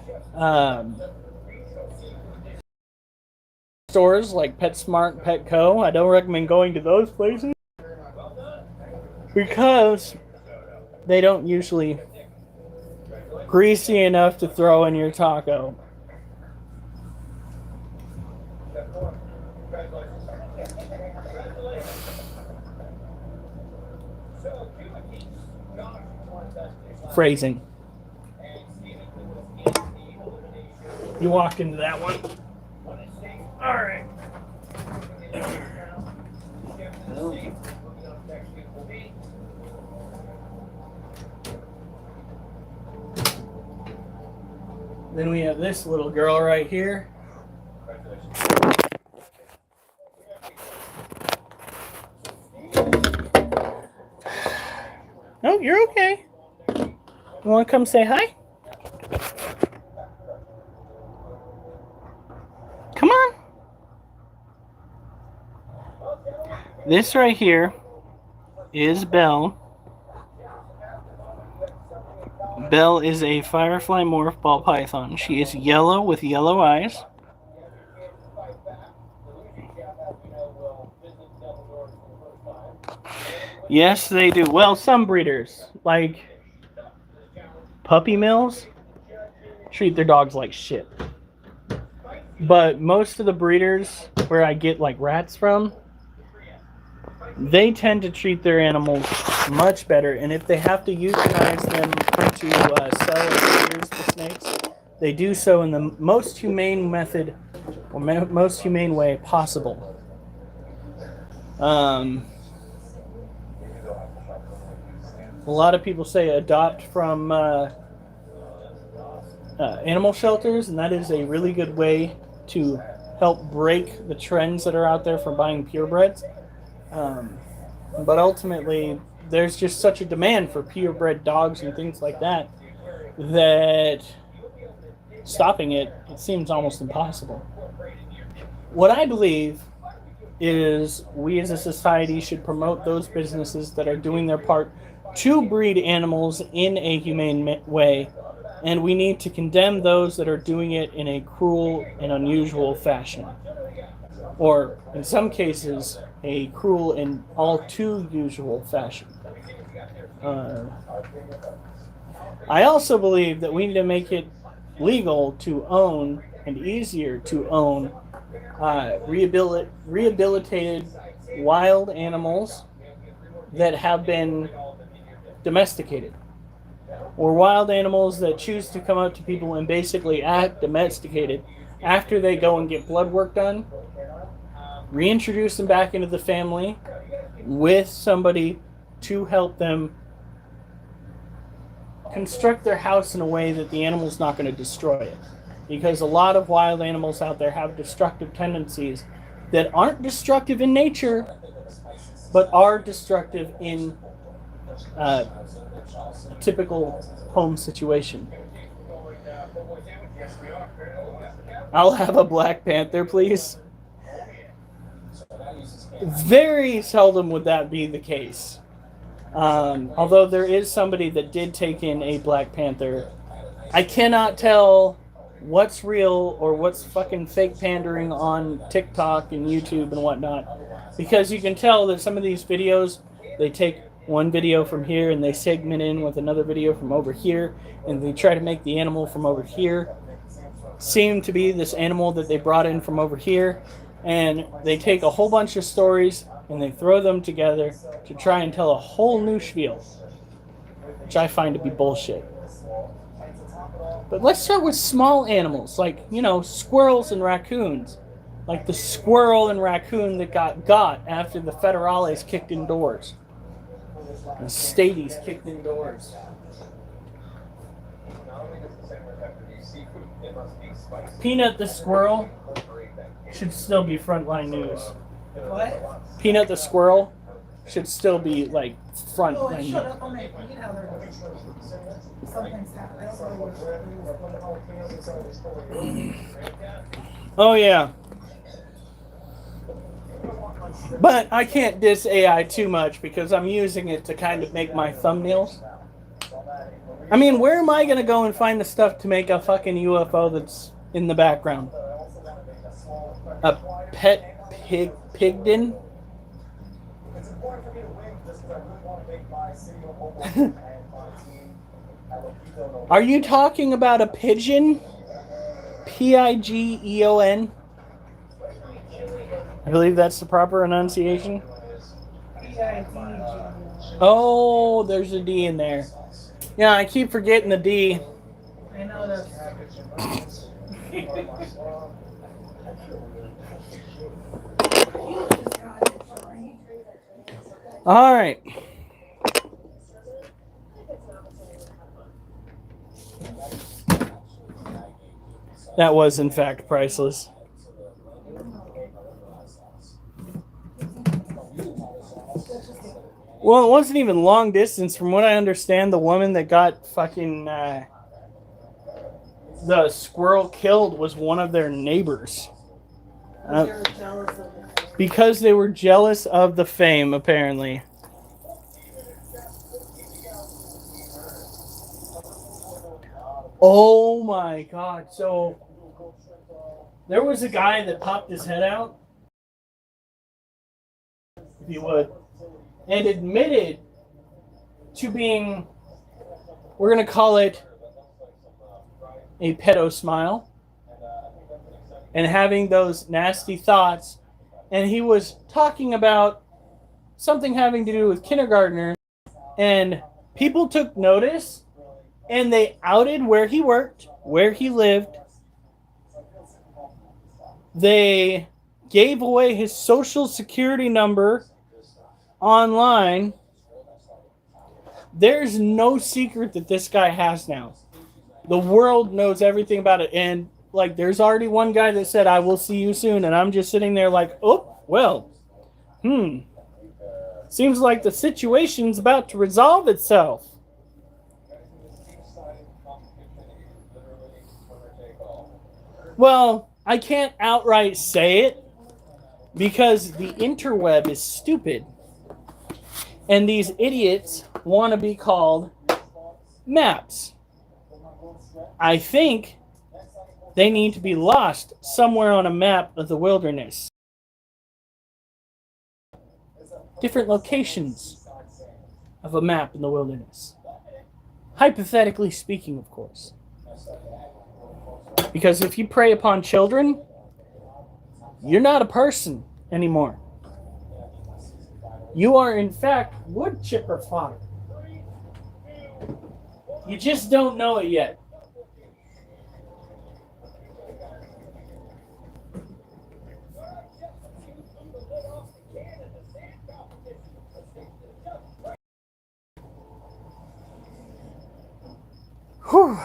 stores like PetSmart, Petco. I don't recommend going to those places because they don't usually greasy enough to throw in your taco. Phrasing. You walked into that one. All right. Then we have this little girl right here. No, you're okay. You want to come say hi? Come on. This right here is Belle. Belle is a Firefly Morph ball python. She is yellow with yellow eyes. Yes, they do. Well, some breeders, like puppy mills, treat their dogs like shit. But most of the breeders where I get like rats from, they tend to treat their animals much better. And if they have to euthanize them to sell as breeders to snakes, they do so in the most humane method or most humane way possible. A lot of people say adopt from animal shelters, and that is a really good way to help break the trends that are out there for buying purebreds. But ultimately, there's just such a demand for purebred dogs and things like that that stopping it seems almost impossible. What I believe is we as a society should promote those businesses that are doing their part to breed animals in a humane way, and we need to condemn those that are doing it in a cruel and unusual fashion, or in some cases a cruel and all too usual fashion. I also believe that we need to make it legal to own and easier to own rehabilitated wild animals that have been domesticated, or wild animals that choose to come up to people and basically act domesticated after they go and get blood work done, reintroduce them back into the family with somebody to help them construct their house in a way that the animal's not going to destroy it. Because a lot of wild animals out there have destructive tendencies that aren't destructive in nature, but are destructive in a typical home situation. I'll have a Black Panther, please. Very seldom would that be the case. Although there is somebody that did take in a Black Panther. I cannot tell what's real or what's fucking fake pandering on TikTok and YouTube and whatnot. Because you can tell that some of these videos, they take one video from here and they segment in with another video from over here, and they try to make the animal from over here seem to be this animal that they brought in from over here, and they take a whole bunch of stories and they throw them together to try and tell a whole new spiel, which I find to be bullshit. But let's start with small animals, like, squirrels and raccoons. Like the squirrel and raccoon that got after the federales kicked indoors. The Stadies kicked indoors. Peanut the squirrel should still be Frontline News. What? Peanut the squirrel should still be like front. Oh, it and- showed up on my feed how there something's happened. I don't know what. Oh yeah. But I can't diss AI too much because I'm using it to kind of make my thumbnails. I mean, where am I gonna go and find the stuff to make a fucking UFO that's in the background? A pet pigden? It's important for me to win just because I really want to make my city of homework and my team have a veto. Are you talking about a pigeon? Pigeon? I believe that's the proper enunciation. Oh, there's a D in there. Yeah, I keep forgetting the D. I know that's. All right. That was, in fact, priceless. Well, it wasn't even long distance. From what I understand, the woman that got fucking the squirrel killed was one of their neighbors. They're jealous of it. Because they were jealous of the fame, apparently. Oh my god. So, there was a guy that popped his head out, if you would, and admitted to being, we're going to call it a pedo smile, and having those nasty thoughts. And he was talking about something having to do with kindergartners, and people took notice, and they outed where he worked, where he lived. They gave away his social security number online. There's no secret that this guy has now. The world knows everything about it. And like, there's already one guy that said, "I will see you soon." And I'm just sitting there like, oh, well, seems like the situation's about to resolve itself. Well, I can't outright say it because the interweb is stupid. And these idiots want to be called maps. I think they need to be lost somewhere on a map of the wilderness. Different locations of a map in the wilderness. Hypothetically speaking, of course. Because if you prey upon children, you're not a person anymore. You are, in fact, wood chipper fodder. You just don't know it yet. Whew.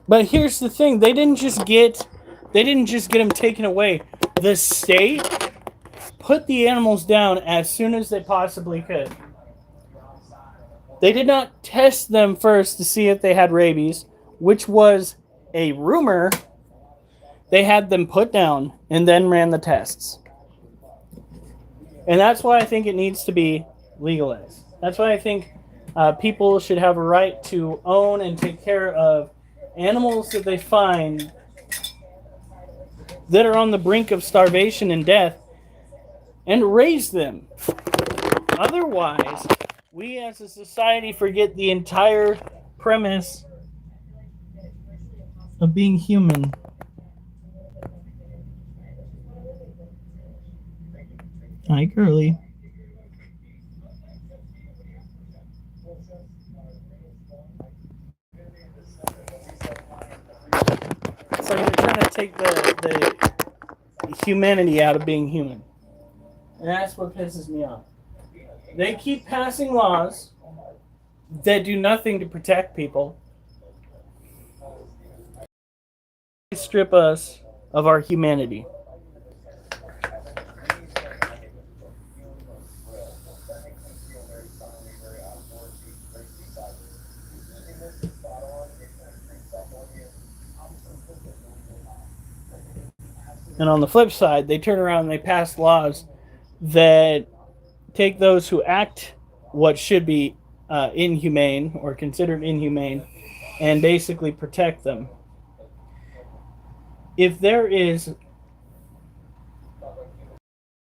But here's the thing, they didn't just get them taken away. The state put the animals down as soon as they possibly could. They did not test them first to see if they had rabies, which was a rumor. They had them put down and then ran the tests. And that's why I think it needs to be legalized. That's why I think people should have a right to own and take care of animals that they find that are on the brink of starvation and death and raise them. Otherwise, we as a society forget the entire premise of being human. Hi, Curly. It's like they're trying to take the humanity out of being human. And that's what pisses me off. They keep passing laws that do nothing to protect people. They strip us of our humanity. And on the flip side, they turn around and they pass laws that take those who act what should be inhumane or considered inhumane and basically protect them. If there is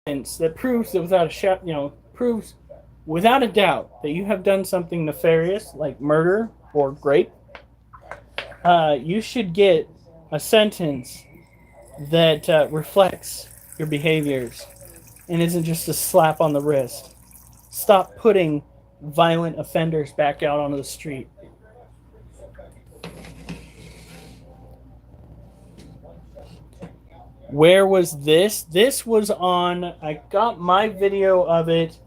evidence that proves that proves without a doubt that you have done something nefarious like murder or rape, you should get a sentence that reflects your behaviors and isn't just a slap on the wrist. Stop putting violent offenders back out onto the street. Where was this? This was on, I got my video of it.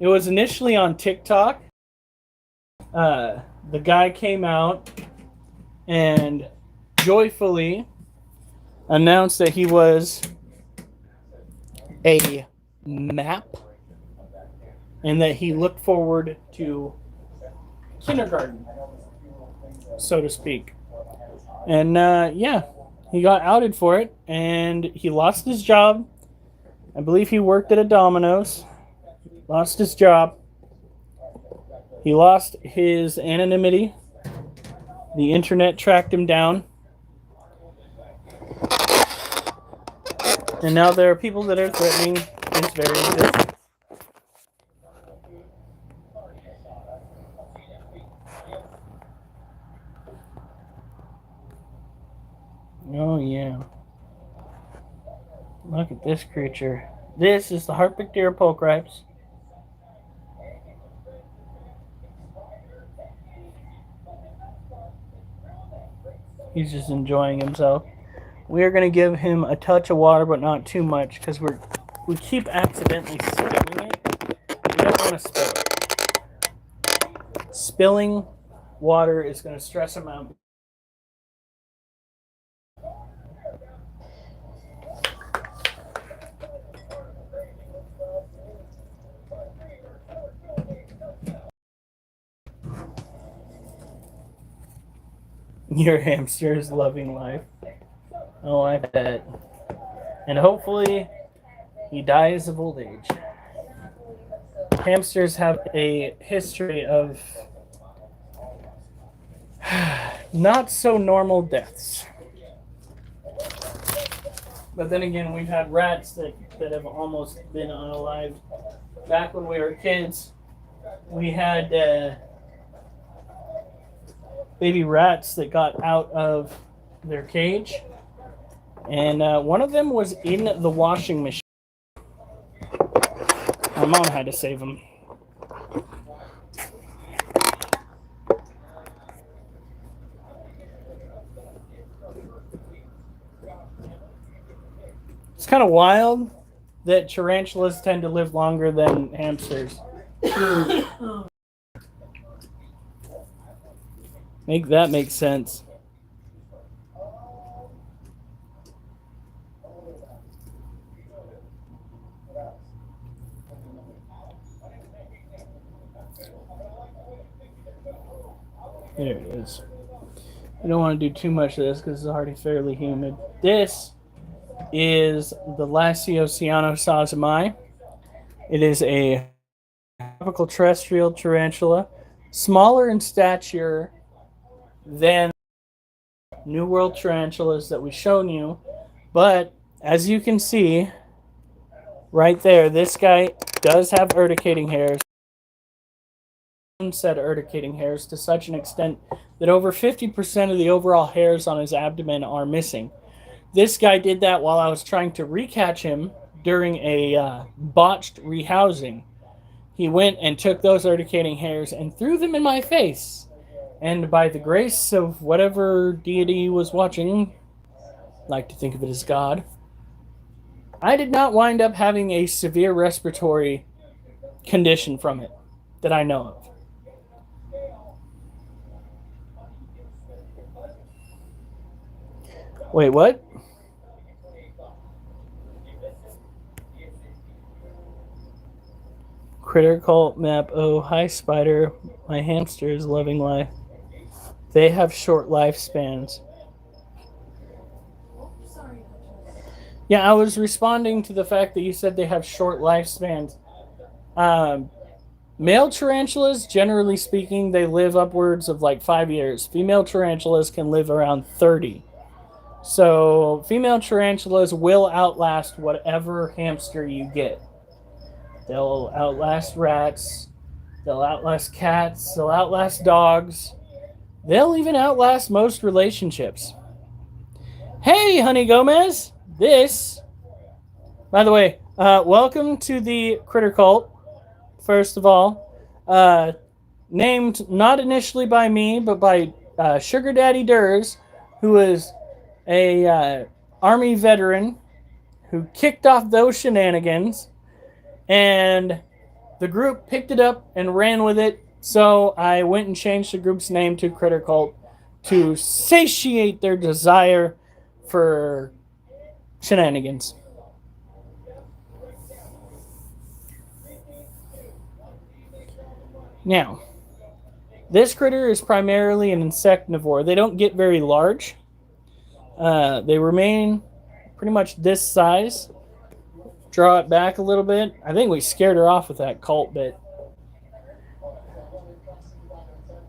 It was initially on TikTok. The guy came out and joyfully announced that he was a MAP and that he looked forward to kindergarten, so to speak. And yeah, he got outed for it and he lost his job. I believe he worked at a Domino's. Lost his job. He lost his anonymity. The internet tracked him down. And now there are people that are threatening his very existence. Oh, yeah. Look at this creature. This is the Harpictera pulchrips. He's just enjoying himself. We are going to give him a touch of water, but not too much, because we keep accidentally spilling it. We don't want to spill it. Spilling water is going to stress him out. Your hamster is loving life. Oh, I bet. And hopefully, he dies of old age. Hamsters have a history of not so normal deaths. But then again, we've had rats that have almost been unalived. Back when we were kids, we had baby rats that got out of their cage. And one of them was in the washing machine. My mom had to save him. It's kind of wild that tarantulas tend to live longer than hamsters. Make that make sense. There it is. I don't want to do too much of this because it's already fairly humid. This is the Lasiocyanosazami. It is a tropical terrestrial tarantula, smaller in stature than New World tarantulas that we've shown you. But as you can see right there, this guy does have urticating hairs. Set urticating hairs to such an extent that over 50% of the overall hairs on his abdomen are missing. This guy did that while I was trying to recatch him during a botched rehousing. He went and took those urticating hairs and threw them in my face. And by the grace of whatever deity he was watching, I like to think of it as God, I did not wind up having a severe respiratory condition from it that I know of. Wait, what? Critter cult map. Oh, hi, spider. My hamster is loving life. They have short lifespans. Yeah, I was responding to the fact that you said they have short lifespans. Male tarantulas, generally speaking, they live upwards of like 5 years. Female tarantulas can live around 30. So female tarantulas will outlast whatever hamster you get. They'll outlast rats. They'll outlast cats. They'll outlast dogs. They'll even outlast most relationships. Hey, Honey Gomez. This, by the way, welcome to the Critter Cult, first of all. Named not initially by me, but by Sugar Daddy Durs, who is a Army veteran who kicked off those shenanigans, and the group picked it up and ran with it, so I went and changed the group's name to Critter Cult to satiate their desire for shenanigans. Now, this critter is primarily an insectivore. They don't get very large. They remain pretty much this size. Draw it back a little bit. I think we scared her off with that cult bit.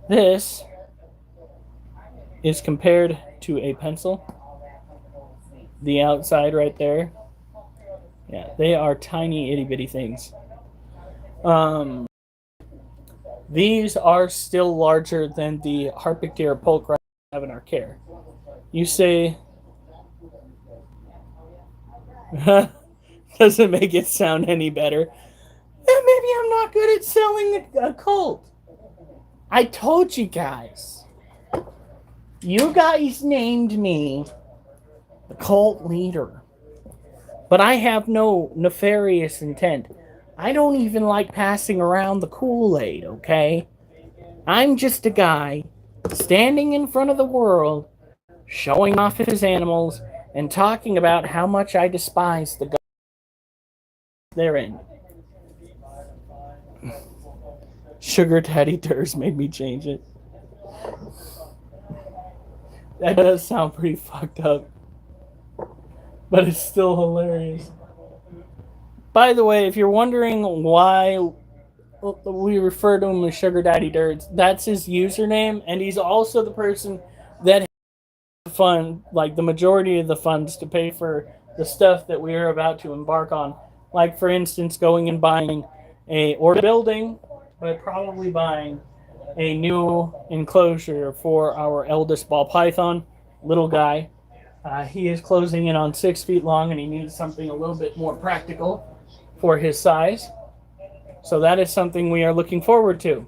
This is compared to a pencil. The outside right there. Yeah, they are tiny itty bitty things. These are still larger than the Harpictera pulchra we have in our care. You say, doesn't make it sound any better. Maybe I'm not good at selling a cult. I told you guys. You guys named me the cult leader. But I have no nefarious intent. I don't even like passing around the Kool-Aid, okay? I'm just a guy standing in front of the world, showing off his animals, and talking about how much I despise the they're in. Sugar Daddy Durs made me change it. That does sound pretty fucked up. But it's still hilarious. By the way, if you're wondering why we refer to him as Sugar Daddy Durs, that's his username, and he's also the person that has fund, like the majority of the funds to pay for the stuff that we are about to embark on. Like, for instance, going and buying or building, but probably buying a new enclosure for our eldest ball python, little guy. He is closing in on 6 feet long, and he needs something a little bit more practical for his size. So that is something we are looking forward to.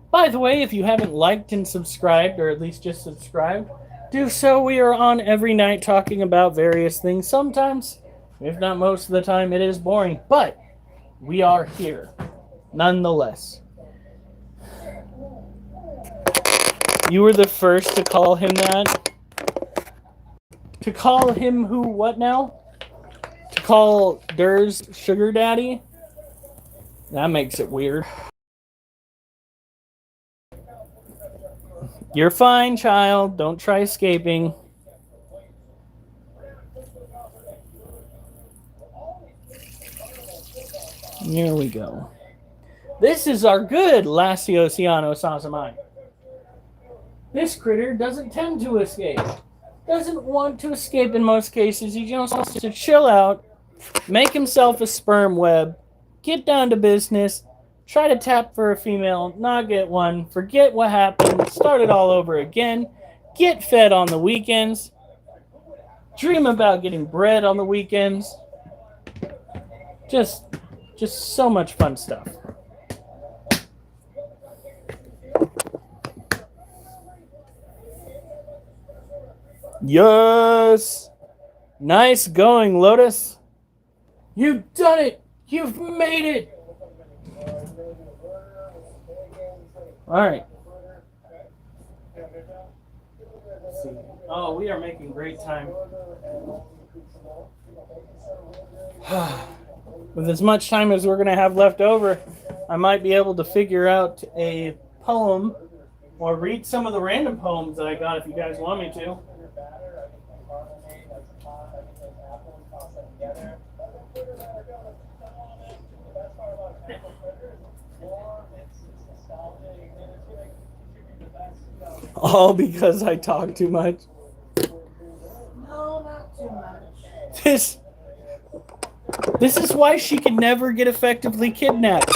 By the way, if you haven't liked and subscribed, or at least just subscribed, do so. We are on every night talking about various things. Sometimes, if not most of the time, it is boring, but we are here nonetheless. You were the first to call him that? To call him who, what now? To call Durs Sugar Daddy? That makes it weird. You're fine, child. Don't try escaping. Here we go. This is our good Lasiosiano Sasamai. This critter doesn't tend to escape. Doesn't want to escape in most cases. He just wants to chill out, make himself a sperm web, get down to business, try to tap for a female, not get one, forget what happened, start it all over again, get fed on the weekends, dream about getting bread on the weekends. Just so much fun stuff. Yes! Nice going, Lotus. You've done it! You've made it! Alright. Oh, we are making great time. With as much time as we're going to have left over, I might be able to figure out a poem or read some of the random poems that I got if you guys want me to. All because I talk too much. No, not too much. This is why she could never get effectively kidnapped.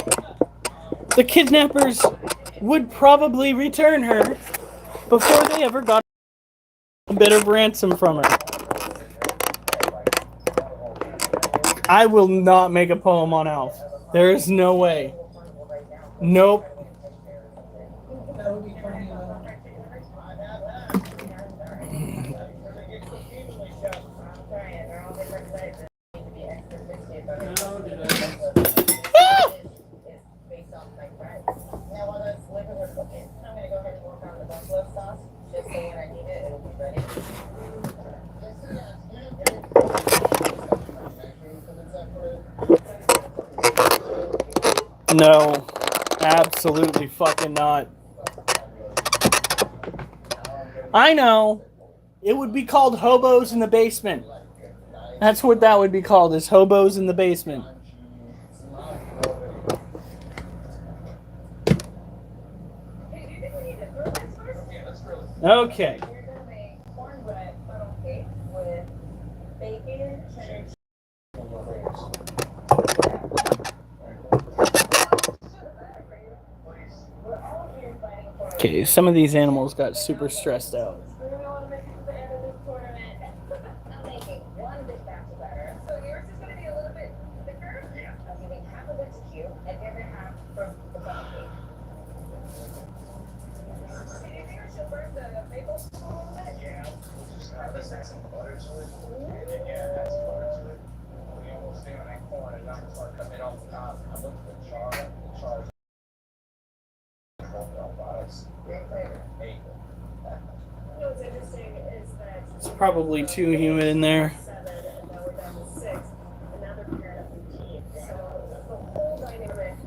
The kidnappers would probably return her before they ever got a bit of ransom from her. I will not make a poem on Alf. There is no way. Nope. That would be funny. No, absolutely fucking not. I know. It would be called Hobos in the Basement. That's what that would be called, is Hobos in the Basement. Okay. Okay, some of these animals got super stressed out. It's probably too humid in there.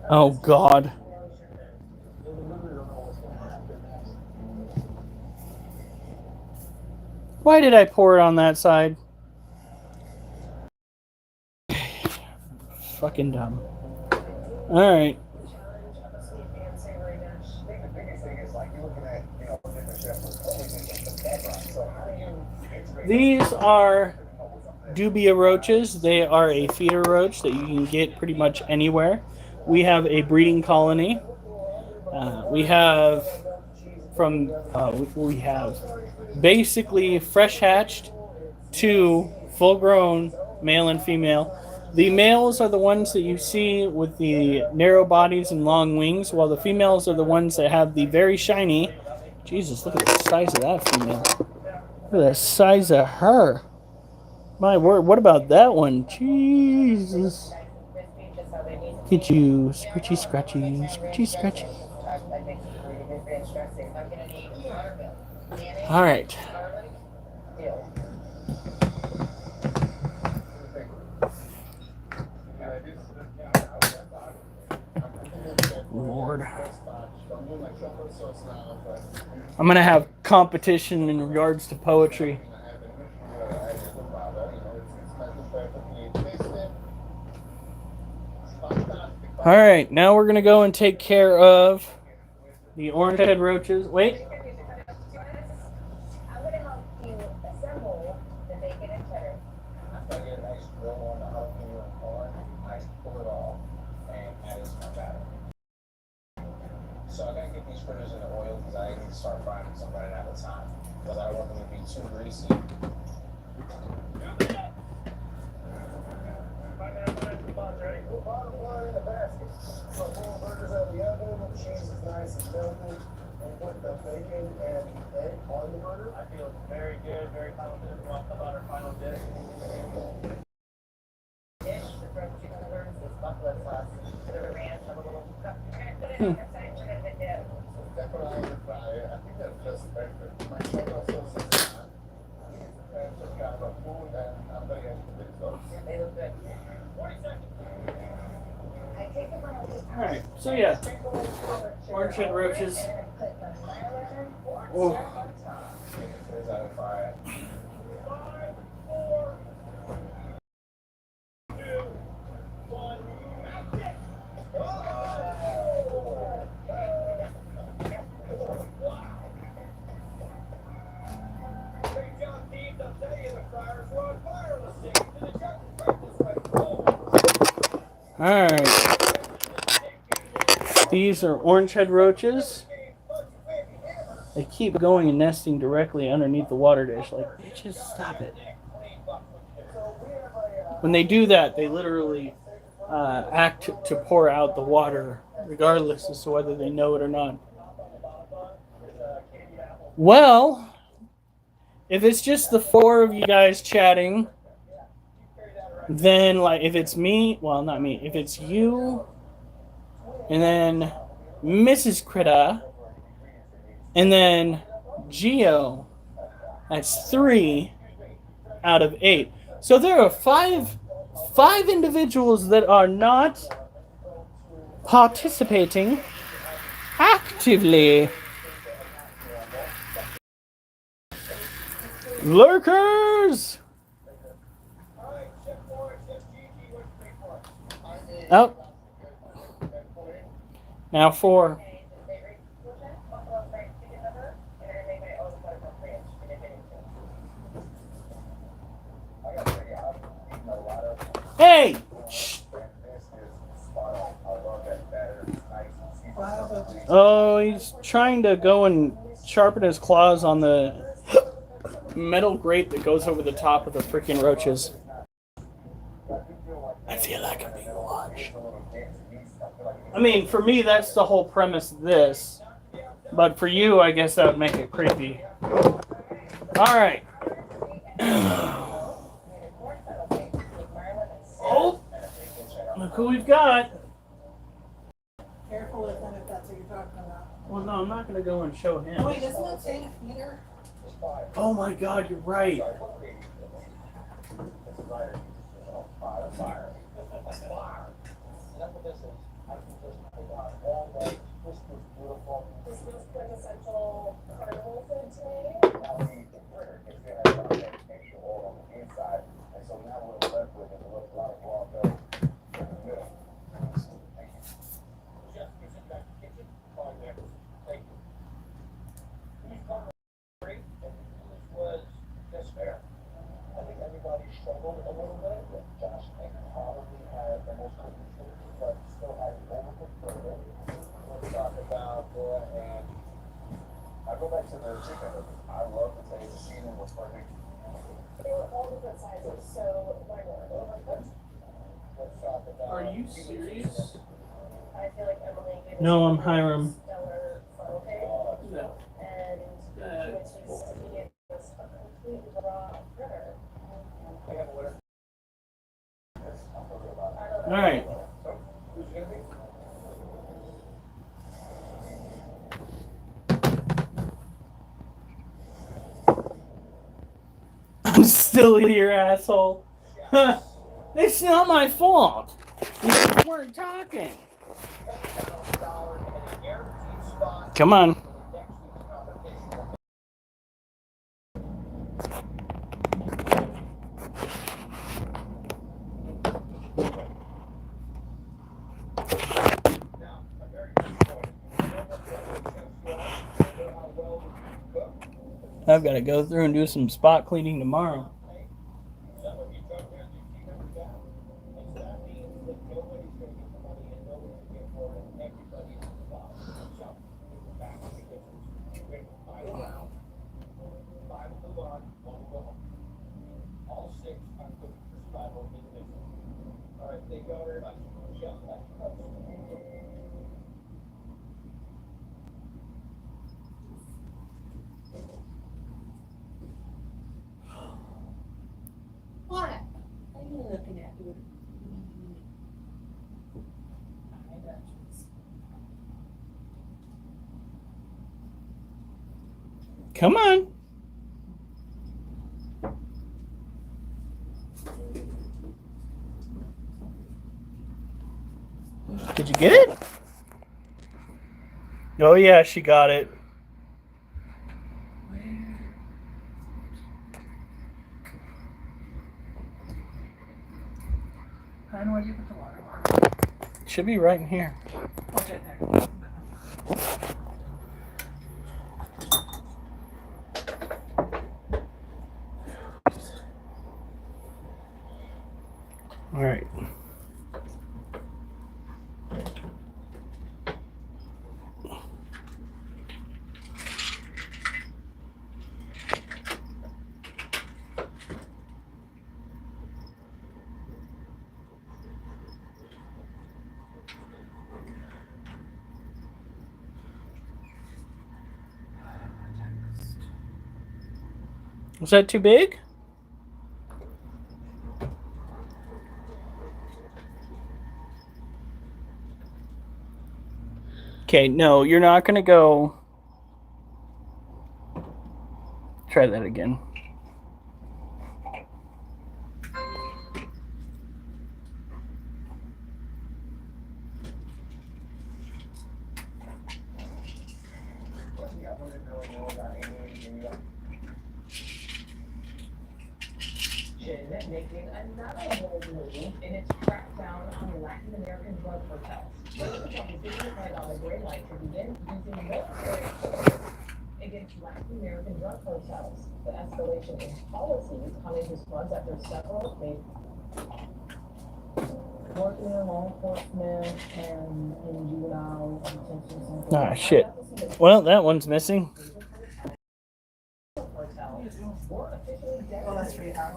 Oh God. Why did I pour it on that side? Fucking dumb. Alright. These are dubia roaches. They are a feeder roach that you can get pretty much anywhere. We have a breeding colony. We have basically fresh hatched to full grown male and female. The males are the ones that you see with the narrow bodies and long wings, while the females are the ones that have the very shiny. Jesus, look at the size of that female. Look at the size of her. My word, what about that one? Jesus. Get you, scratchy, scratchy, scratchy, scratchy. All right. Lord. I'm going to have competition in regards to poetry. All right, now we're going to go and take care of the orange head roaches. Wait. I'm going to help you assemble the bacon and cheddar. I get a nice grill on the jalapeno and corn. I pull it off and add it to my batter. So I gotta get these fritters in the oil because I need to start frying them right at a time because I don't want them to be too greasy. Bottom line in the basket. So pull burgers out of the oven, cheese is nice and melted, and put the bacon and egg on the burger. I feel very good, very confident about our final dish. That's what I would try. I think that's just better. My son also says that. It's just kind of food and I'm very into it. So They look good. Alright, so yeah. Orange head roaches. Oh. it's out of 5. Alright. These are orange head roaches. They keep going and nesting directly underneath the water dish. Like, bitches, stop it. When they do that, they literally act to pour out the water, regardless as to whether they know it or not. Well, if it's just the 4 of you guys chatting, then, like, if it's me, well, not me, if it's you, and then Mrs. Critta, and then Geo, that's 3 out of 8. So there are five individuals that are not participating actively. Lurkers! Oh. Now 4. Hey! Shh. Oh, he's trying to go and sharpen his claws on the metal grate that goes over the top of the freaking roaches. I feel like I'm being watched. I mean, for me, that's the whole premise of this. But for you, I guess that would make it creepy. Alright. Oh! Look who we've got. Careful with them if that's what you're talking about. Well, no, I'm not going to go and show him. Oh, wait, doesn't it say a feeder? Oh my god, you're right. This was quintessential carnival food today. Was just fair. I think everybody struggled a little bit. Josh probably had the most completion, but still had overcooked burger. Let's talk about and I go back to the chicken. I love the taste. The seasoning was perfect. They were all different sizes, so why not? Let's talk about. Are you serious? I feel like Emily gave No, I'm Hiram. stellar funnel cake, No. and she went to eat it was a complete raw critter. I got a winner. Alright. So, who's it gonna be? I'm still here, asshole. It's not my fault. You weren't talking. Come on. I've got to go through and do some spot cleaning tomorrow. All 6 are good for survival individuals. All right, thank you all very much. What? What are you looking at? I got you. Come on. Did you get it? Oh yeah, she got it. And where'd you put the water bottle? It should be right in here. Oh, it's right there. All right. Was that too big? Okay, no, you're not gonna go. Try that again. Making another bold move in its crackdown on Latin American drug cartels. President Trump is giving the Pentagon a green light to begin using military force against Latin American drug cartels. The escalation in policies coming just months after several working in law enforcement and in juvenile detention centers. Ah, shit. Well, that one's missing. Oh, that's pretty hard.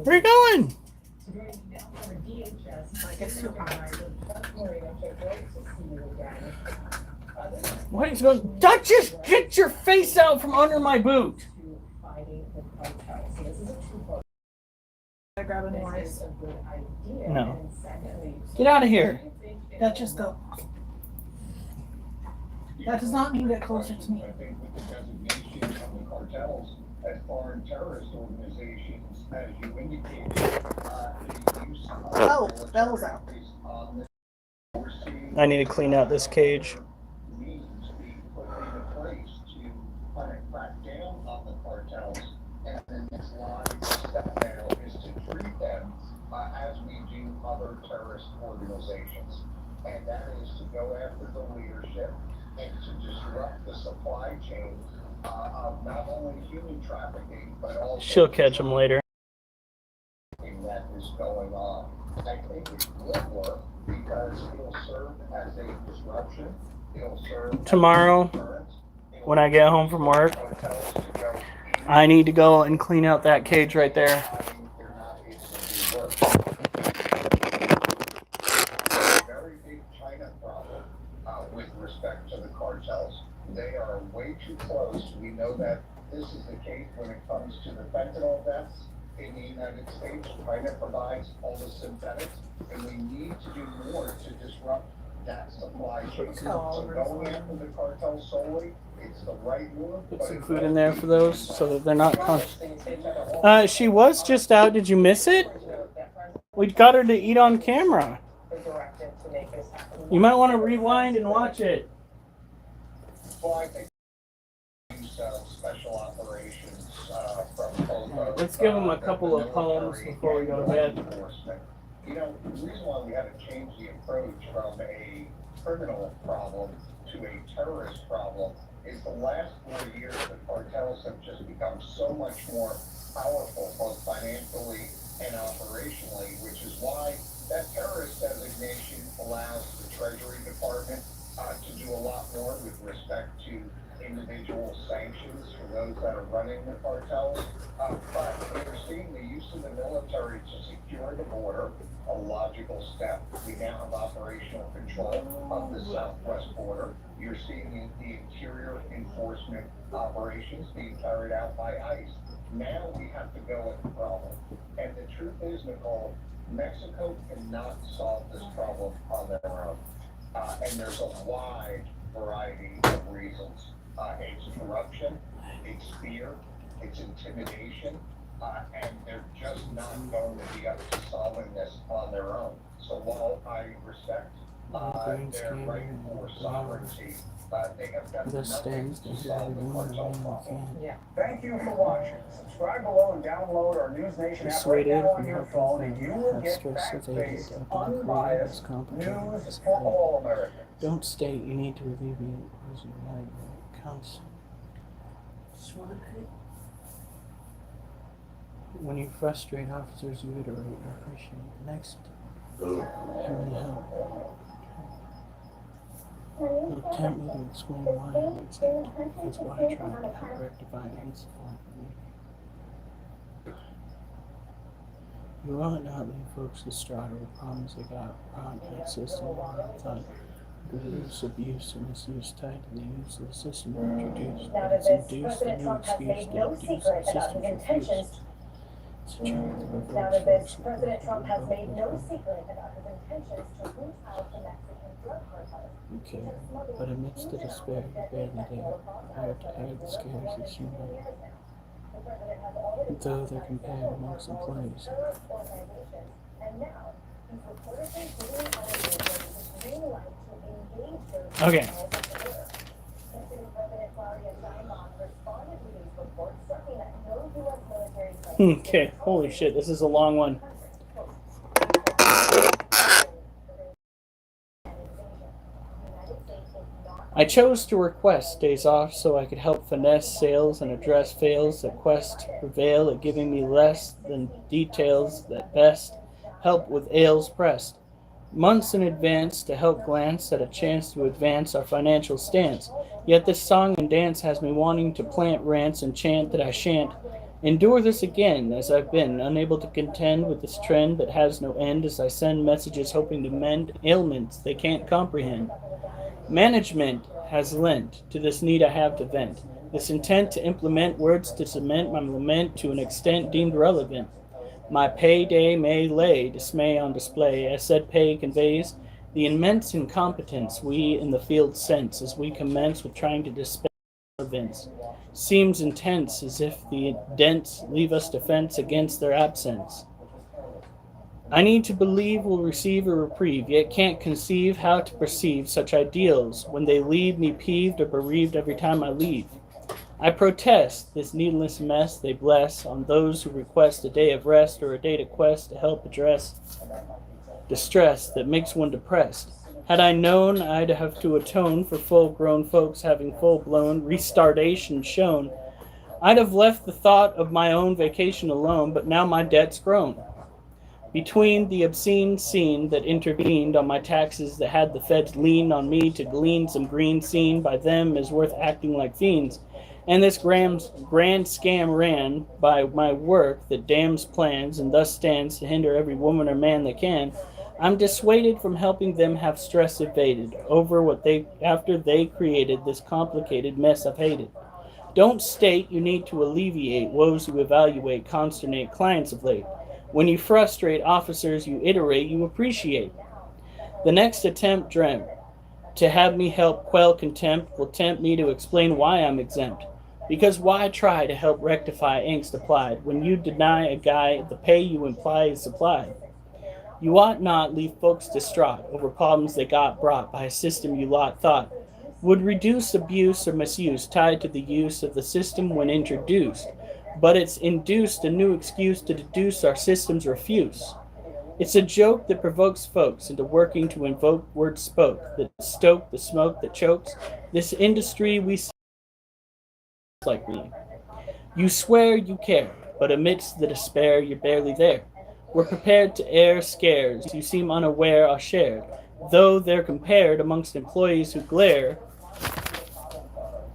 Where you going? Like it's too hot. What is going? Duchess, get your face out from under my boot. I grab a new ice. No. Get out of here. That just go. That does not mean get closer to me. I think with the designation of the cartels as foreign terrorist organizations, as you indicated, the use of Oh, Bella's out. we're seeing I need to clean out this cage. means being put into place to kind of crack down on the cartels. And the next logical step now is to treat them as we do other terrorist organizations. And that is to go after the leadership and to disrupt the supply chain of not only human trafficking, but also She'll catch him later. that is going on. I think it will work because it'll serve as a disruption. It'll serve Tomorrow, when I get home from work, I need to go and clean out that cage right there. Very big China problem with respect to the cartels. They are way too close. We know that this is the case when it comes to the fentanyl deaths in the United States. China provides all the synthetics, and we need to do more to disrupt that supply chain. So going after the cartels solely, it's the right move. Put some food in there for those so that they're not conscious. She was just out. Did you miss it? We got her to eat on camera. You might want to rewind and watch it. Well, I think special operations from both. Let's give them a couple of poems before we go to bed. You know, the reason why we had to change the approach from a criminal problem to a terrorist problem is the last 4 years the cartels have just become so much more powerful, both financially and operationally, which is why that terrorist designation allows the Treasury Department to do a lot more with respect to individual sanctions for those that are running the cartels. But we're seeing the use of the military to secure the border, a logical step. We now have operational control of the southwest border. You're seeing the interior enforcement operations being carried out by ICE. Now we have to go at the problem. And the truth is, Nicole, Mexico cannot solve this problem on their own. And there's a wide variety of reasons. It's corruption, it's fear, it's intimidation, and they're just not going to be up to solving this on their own. So while I respect their right for sovereignty, they have done nothing to solve the cartel problem. Thank you for watching. Subscribe below and download our News Nation app right now on your phone, and you will get fact-based, unbiased news for all Americans. Don't state you need to alleviate losing light when it comes. When you frustrate officers, you iterate and appreciate. Next, heaven help. You attempt me to explain why I'm exempt. That's why I try to help rectify and support me. You ought not leave folks distraught over problems they got brought to the system. I thought abuse, abuse, and misuse tied to the use of the system were introduced, but it's induced a new excuse to abuse the system's refused. It's a joke that folks President Trump has made no secret about his intentions to root out the Mexican drug cartels. Okay, but amidst the despair, you barely dare. Prepared to air the scares of human. Though they're compared amongst employees. Okay. Okay, holy shit, this is a long one. I chose to request days off so I could help finesse sales and address fails that quest prevail at giving me less than details that best help with ails pressed. Months in advance to help glance at a chance to advance our financial stance. Yet this song and dance has me wanting to plant rants and chant that I shan't endure this again, as I've been unable to contend with this trend that has no end as I send messages hoping to mend ailments they can't comprehend. Management has lent to this need I have to vent, this intent to implement words to cement my lament to an extent deemed relevant. My payday may lay dismay on display, as said pay conveys the immense incompetence we in the field sense as we commence with trying to dispel events. Seems intense as if the dents leave us defense against their absence. I need to believe we'll receive a reprieve, yet can't conceive how to perceive such ideals when they leave me peeved or bereaved every time I leave. I protest this needless mess they bless on those who request a day of rest or a day to quest to help address distress that makes one depressed. Had I known I'd have to atone for full-grown folks having full-blown retardation shown, I'd have left the thought of my own vacation alone, but now my debt's grown. Between the obscene scene that intervened on my taxes that had the feds lean on me to glean some green seen by them as worth acting like fiends, and this grand scam ran by my work that damns plans and thus stands to hinder every woman or man that can, I'm dissuaded from helping them have stress evaded over what after they created this complicated mess I've hated. Don't state you need to alleviate woes you evaluate, consternate clients of late. When you frustrate officers you iterate, you appreciate. The next attempt dreamt to have me help quell contempt will tempt me to explain why I'm exempt. Because why try to help rectify angst applied when you deny a guy the pay you imply is supplied? You ought not leave folks distraught over problems they got brought by a system you lot thought would reduce abuse or misuse tied to the use of the system when introduced, but it's induced a new excuse to deduce our system's refuse. It's a joke that provokes folks into working to invoke words spoke that stoke the smoke that chokes this industry we see like me. You swear you care, but amidst the despair you're barely there. We're prepared to air scares you seem unaware are shared, though they're compared amongst employees who glare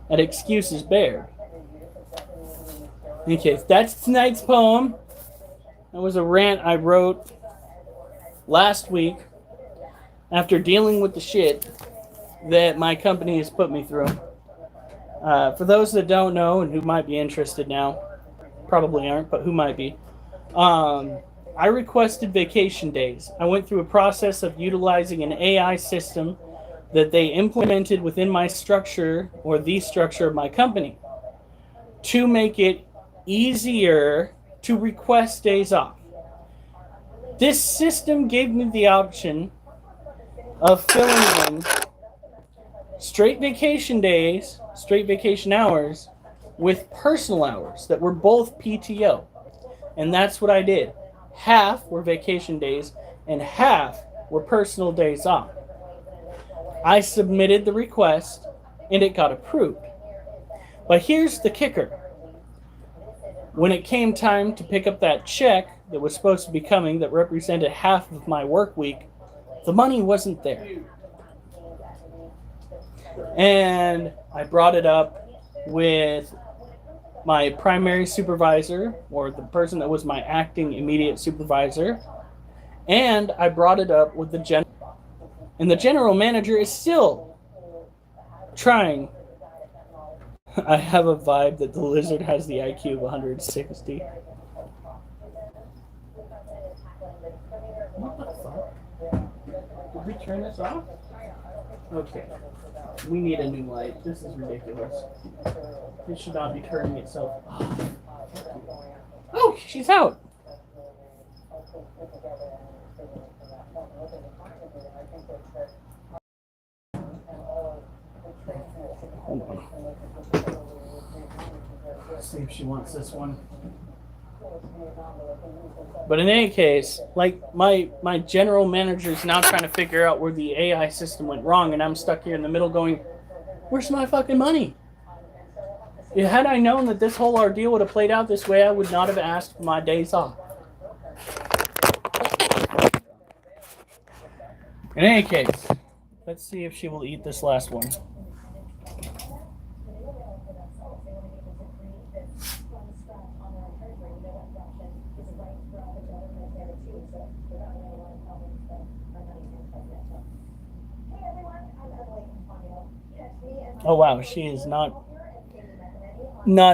at excuses bared. Okay, that's tonight's poem. That was a rant I wrote last week after dealing with the shit that my company has put me through. For those that don't know and who might be interested now, probably aren't, but who might be, I requested vacation days. I went through a process of utilizing an AI system that they implemented within my structure or the structure of my company to make it easier to request days off. This system gave me the option of filling in straight vacation days, straight vacation hours, with personal hours that were both PTO. And that's what I did. Half were vacation days and half were personal days off. I submitted the request and it got approved. But here's the kicker. When it came time to pick up that check that was supposed to be coming that represented half of my work week, the money wasn't there. And I brought it up with my primary supervisor, or the person that was my acting immediate supervisor, and I brought it up with the general. And the general manager is still trying. I have a vibe that the lizard has the IQ of 160. What the fuck? Did we turn this off? Okay. We need a new light. This is ridiculous. This should not be turning itself off. Oh, she's out. Hold on. Let's see if she wants this one. But in any case, like my general manager is now trying to figure out where the AI system went wrong, and I'm stuck here in the middle going, where's my fucking money? Had I known that this whole ordeal would have played out this way, I would not have asked for my days off. In any case, let's see if she will eat this last one. Oh wow, she is not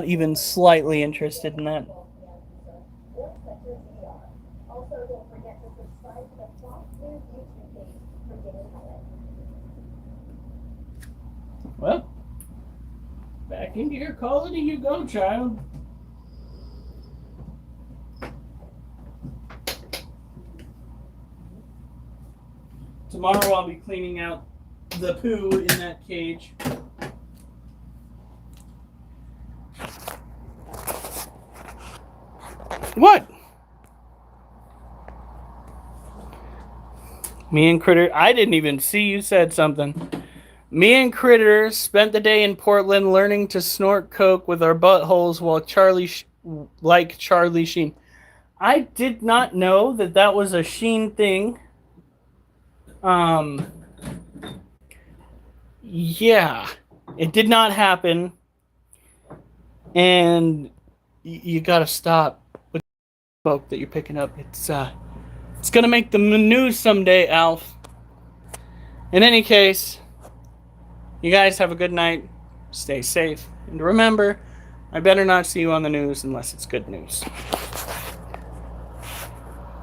even slightly interested in that. Well, back into your quality you go, child. Tomorrow I'll be cleaning out the poo in that cage. What? Me and Critter, I didn't even see you said something. Me and Critter spent the day in Portland learning to snort coke with our buttholes while Charlie Sheen. I did not know that that was a Sheen thing. Yeah, it did not happen. And you gotta stop with the smoke that you're picking up. It's gonna make the news someday, Alf. In any case, you guys have a good night. Stay safe. And remember, I better not see you on the news unless it's good news.